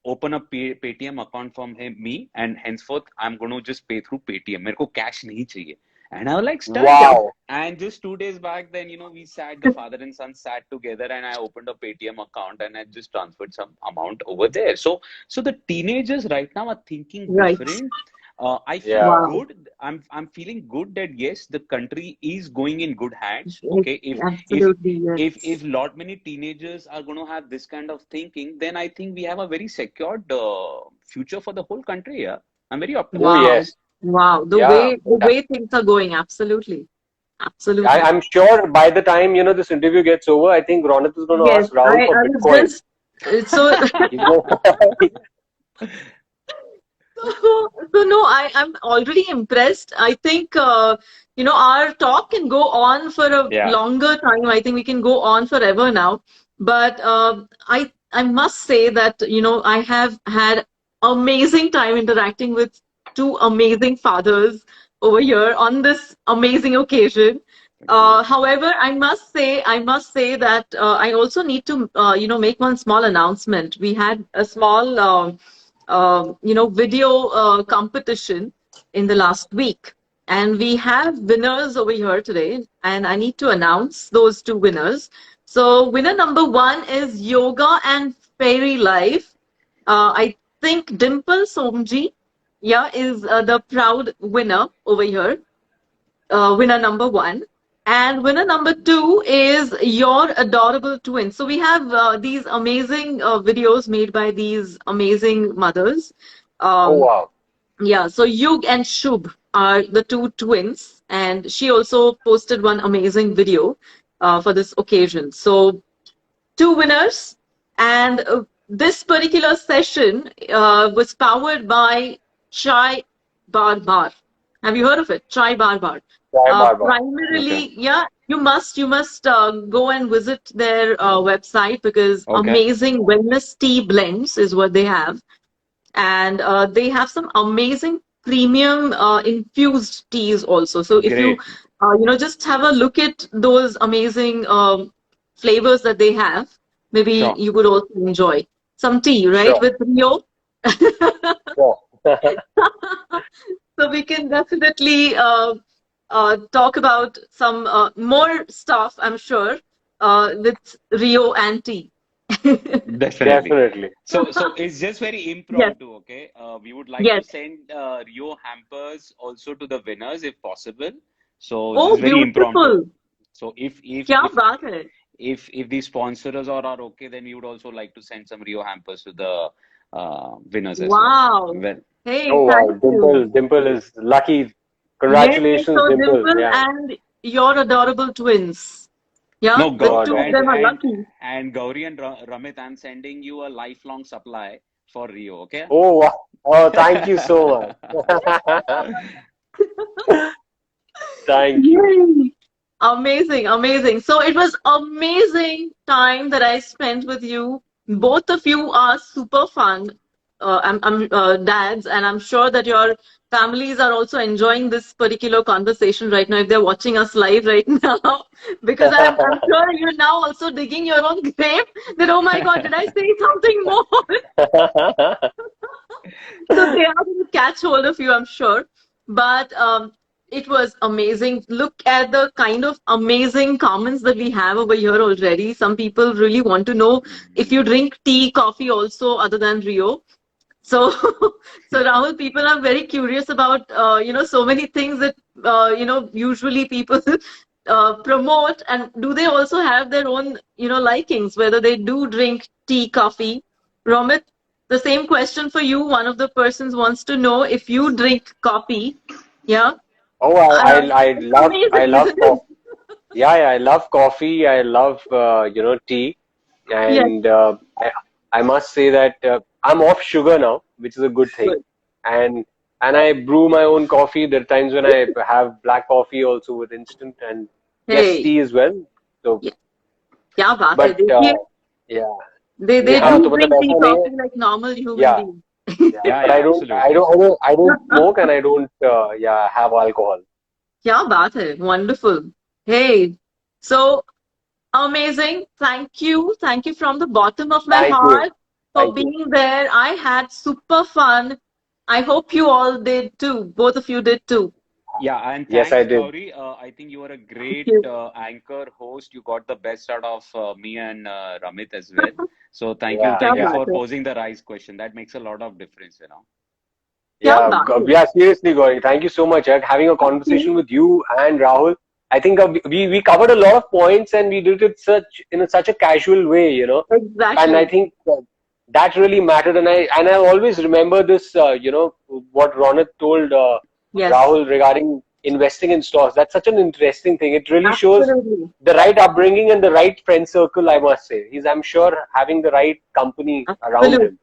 [SPEAKER 2] open a Paytm account from me, and henceforth I'm going to just pay through Paytm. मेरे को cash नहीं चाहिए. And I was like stunned.
[SPEAKER 1] Yeah.
[SPEAKER 3] Wow.
[SPEAKER 2] And just 2 days back, then the father and son sat together, and I opened a Paytm account and I just transferred some amount over there. So the teenagers right now are thinking
[SPEAKER 1] Right.
[SPEAKER 2] different. I feel
[SPEAKER 3] Yeah.
[SPEAKER 1] Wow.
[SPEAKER 2] good. I'm feeling good that yes, the country is going in good hands.
[SPEAKER 1] It,
[SPEAKER 2] Okay, if
[SPEAKER 1] absolutely,
[SPEAKER 2] if
[SPEAKER 1] yes.
[SPEAKER 2] lot many teenagers are going to have this kind of thinking, then I think we have a very secured future for the whole country. Yeah, I'm very
[SPEAKER 3] Oh,
[SPEAKER 1] Wow.
[SPEAKER 2] optimistic.
[SPEAKER 3] yes.
[SPEAKER 1] Wow. The
[SPEAKER 3] Yeah.
[SPEAKER 1] way the way things are going, absolutely. Absolutely.
[SPEAKER 3] I'm sure by the time, this interview gets over, I think Ronit is going to
[SPEAKER 1] Yes,
[SPEAKER 3] ask Rahul for
[SPEAKER 1] I was
[SPEAKER 3] Bitcoin.
[SPEAKER 1] just so
[SPEAKER 3] He's going
[SPEAKER 1] so no, I'm already impressed. I think our talk can go on for a
[SPEAKER 2] Yeah.
[SPEAKER 1] longer time. I think we can go on forever now. But I must say that I have had amazing time interacting with two amazing fathers over here on this amazing occasion.
[SPEAKER 2] Agree.
[SPEAKER 1] However, I must say that I also need to make one small announcement. We had a small video competition in the last week. And we have winners over here today, and I need to announce those two winners. So, winner number one is Yoga and Fairy Life. I think Dimple Somji, yeah, is the proud winner over here. Winner number one. And winner number two is Your Adorable Twins. So we have these amazing videos made by these amazing mothers.
[SPEAKER 3] Oh
[SPEAKER 1] Um,
[SPEAKER 3] wow.
[SPEAKER 1] yeah, so Yug and Shubh are the two twins, and she also posted one amazing video for this occasion. So two winners, and this particular session was powered by Chai Bar Bar. Have you heard of it? Chai Bar Bar.
[SPEAKER 3] Jai Baba.
[SPEAKER 2] Okay.
[SPEAKER 1] Primarily, yeah, you must go and visit their website because
[SPEAKER 2] Okay.
[SPEAKER 1] amazing wellness tea blends is what they have, and they have some amazing premium infused teas also. So if you
[SPEAKER 2] Great.
[SPEAKER 1] just have a look at those amazing flavors that they have, maybe
[SPEAKER 2] Sure.
[SPEAKER 1] you would also enjoy some tea, right,
[SPEAKER 3] Sure.
[SPEAKER 1] with Rio.
[SPEAKER 3] Sure.
[SPEAKER 1] So we can definitely talk about some more stuff, I'm sure, with Rio and tea.
[SPEAKER 2] Definitely.
[SPEAKER 3] Definitely.
[SPEAKER 2] So it's just very
[SPEAKER 1] Yes,
[SPEAKER 2] impromptu, okay? We would like to
[SPEAKER 1] yes.
[SPEAKER 2] send Rio hampers also to the winners if possible. So this
[SPEAKER 1] Oh,
[SPEAKER 2] is very impromptu.
[SPEAKER 1] beautiful.
[SPEAKER 2] So
[SPEAKER 1] क्या बात है?
[SPEAKER 2] if the sponsors are okay, then we would also like to send some Rio hampers to the winners as well.
[SPEAKER 1] Wow.
[SPEAKER 2] Well,
[SPEAKER 1] Hey,
[SPEAKER 3] Oh wow.
[SPEAKER 1] thank you.
[SPEAKER 3] Dimple is lucky.
[SPEAKER 1] Yes,
[SPEAKER 3] Congratulations,
[SPEAKER 1] so
[SPEAKER 3] Dimple.
[SPEAKER 1] Dimple
[SPEAKER 3] Yeah.
[SPEAKER 1] and your adorable twins. Yeah,
[SPEAKER 2] no,
[SPEAKER 1] the
[SPEAKER 2] Go
[SPEAKER 3] God,
[SPEAKER 1] two of
[SPEAKER 3] and
[SPEAKER 1] them are lucky.
[SPEAKER 2] and Gauri and Ramit, I'm sending you a lifelong supply for Rio, okay?
[SPEAKER 3] oh wow. Oh, thank you so much. Thank you.
[SPEAKER 1] Yay. Amazing, amazing. So it was amazing time that I spent with you. Both of you are super fun. I'm dads, and I'm sure that your families are also enjoying this particular conversation right now if they're watching us live right now. Because I'm sure you're now also digging your own grave that, oh my God, did I say something more? So they are going to catch hold of you, I'm sure. But it was amazing. Look at the kind of amazing comments that we have over here already. Some people really want to know if you drink tea, coffee also, other than Rio. So, so Rahul, people are very curious about so many things that usually people promote, and do they also have their own likings, whether they do drink tea, coffee? Romit, the same question for you. One of the persons wants to know if you drink coffee. Yeah,
[SPEAKER 3] Oh,
[SPEAKER 1] it's
[SPEAKER 3] I
[SPEAKER 1] amazing,
[SPEAKER 3] love
[SPEAKER 1] isn't it?
[SPEAKER 3] coffee. Yeah, yeah, I love coffee. I love tea,
[SPEAKER 1] Yes,
[SPEAKER 3] and I must say that I'm off sugar now, which is a good thing.
[SPEAKER 1] good.
[SPEAKER 3] And I brew my own coffee. There are times when I have black coffee also with instant, and yes,
[SPEAKER 1] Hey,
[SPEAKER 3] tea as well. So,
[SPEAKER 1] yeah, क्या बात है
[SPEAKER 3] but
[SPEAKER 1] देखिए
[SPEAKER 3] yeah,
[SPEAKER 1] they
[SPEAKER 3] yeah.
[SPEAKER 1] do
[SPEAKER 3] तो मतलब
[SPEAKER 1] drink tea
[SPEAKER 3] ऐसा नहीं है.
[SPEAKER 1] coffee like normal human
[SPEAKER 3] Yeah,
[SPEAKER 1] beings.
[SPEAKER 3] yeah.
[SPEAKER 2] Yeah,
[SPEAKER 3] But
[SPEAKER 2] yeah, absolutely.
[SPEAKER 3] I don't smoke and I don't have alcohol.
[SPEAKER 1] क्या बात है wonderful. Hey, so amazing. Thank you from the bottom of my
[SPEAKER 3] Thank you,
[SPEAKER 1] heart for
[SPEAKER 3] thank you.
[SPEAKER 1] being there. I had super fun. I hope you all did too. Both of you did too.
[SPEAKER 2] Yeah, and
[SPEAKER 3] Yes, I
[SPEAKER 2] thanks,
[SPEAKER 3] did.
[SPEAKER 2] Gauri. I think you are a
[SPEAKER 1] Thank
[SPEAKER 2] great
[SPEAKER 1] you.
[SPEAKER 2] anchor host. You got the best out of me and Ramit as well. So thank you.
[SPEAKER 3] Yeah,
[SPEAKER 1] क्या
[SPEAKER 2] Thank you
[SPEAKER 3] yeah.
[SPEAKER 1] बात
[SPEAKER 2] for
[SPEAKER 1] है
[SPEAKER 2] posing the right question. That makes a lot of difference, you know.
[SPEAKER 1] क्या बात है
[SPEAKER 3] Yeah, seriously, Gauri, thank you so much. Having a
[SPEAKER 1] Thank
[SPEAKER 3] conversation
[SPEAKER 1] you.
[SPEAKER 3] with you and Rahul, I think we covered a lot of points and we did it such a casual way, and I
[SPEAKER 1] Exactly.
[SPEAKER 3] think that really mattered. And I always remember this, what Ronit told
[SPEAKER 1] Yes,
[SPEAKER 3] Rahul regarding investing in stocks. That's such an interesting thing. It really shows
[SPEAKER 1] absolutely.
[SPEAKER 3] the right upbringing and the right friend circle, I must say. I'm sure, having the right company around
[SPEAKER 1] Absolutely.
[SPEAKER 3] him.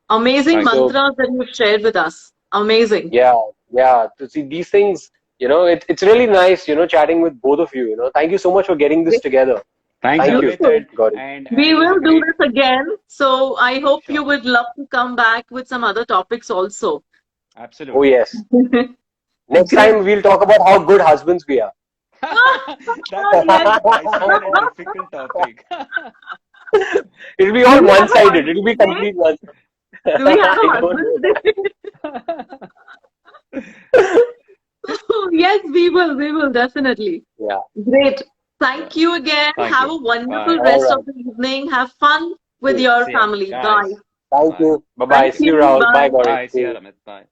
[SPEAKER 1] Amazing
[SPEAKER 2] Right.
[SPEAKER 3] So.
[SPEAKER 1] mantras that you've shared with us. Amazing.
[SPEAKER 3] Yeah, yeah. To see these things, it's really nice, chatting with both of you. Thank you so much for getting this together.
[SPEAKER 2] Thanks,
[SPEAKER 3] Thank you.
[SPEAKER 2] Ramit,
[SPEAKER 1] Beautiful.
[SPEAKER 3] Got it.
[SPEAKER 1] We
[SPEAKER 2] and it was a
[SPEAKER 1] will do
[SPEAKER 2] great.
[SPEAKER 1] this again. So I hope you
[SPEAKER 2] Sure.
[SPEAKER 1] would love to come back with some other topics also.
[SPEAKER 3] Oh,
[SPEAKER 2] Absolutely.
[SPEAKER 3] yes. Next
[SPEAKER 1] Great.
[SPEAKER 3] time we'll talk about how good husbands we are.
[SPEAKER 1] Yes.
[SPEAKER 2] I see a difficult topic.
[SPEAKER 3] It'll be
[SPEAKER 1] Do
[SPEAKER 3] all
[SPEAKER 1] you have a
[SPEAKER 3] one-sided. It'll
[SPEAKER 1] husband
[SPEAKER 3] be
[SPEAKER 1] today?
[SPEAKER 3] complete one.
[SPEAKER 1] Do we have a
[SPEAKER 3] I don't know
[SPEAKER 1] husband
[SPEAKER 3] that.
[SPEAKER 1] today? Yes, we will definitely.
[SPEAKER 3] Yeah.
[SPEAKER 1] Great.
[SPEAKER 2] Yeah.
[SPEAKER 1] Thank you again.
[SPEAKER 2] Thank
[SPEAKER 1] Have
[SPEAKER 2] you.
[SPEAKER 1] a wonderful
[SPEAKER 2] Bye.
[SPEAKER 3] All
[SPEAKER 1] rest of
[SPEAKER 3] right.
[SPEAKER 1] the evening. Have fun with
[SPEAKER 3] Cool.
[SPEAKER 1] your
[SPEAKER 2] See ya,
[SPEAKER 1] family. Bye.
[SPEAKER 2] guys.
[SPEAKER 3] Thank
[SPEAKER 2] Bye.
[SPEAKER 3] you. Bye bye.
[SPEAKER 1] Thank
[SPEAKER 3] See you,
[SPEAKER 1] you.
[SPEAKER 3] Rahul. Bye,
[SPEAKER 1] Bye.
[SPEAKER 3] Gauri.
[SPEAKER 2] Bye.
[SPEAKER 3] See
[SPEAKER 2] See ya,
[SPEAKER 3] you.
[SPEAKER 2] Ramit. Bye.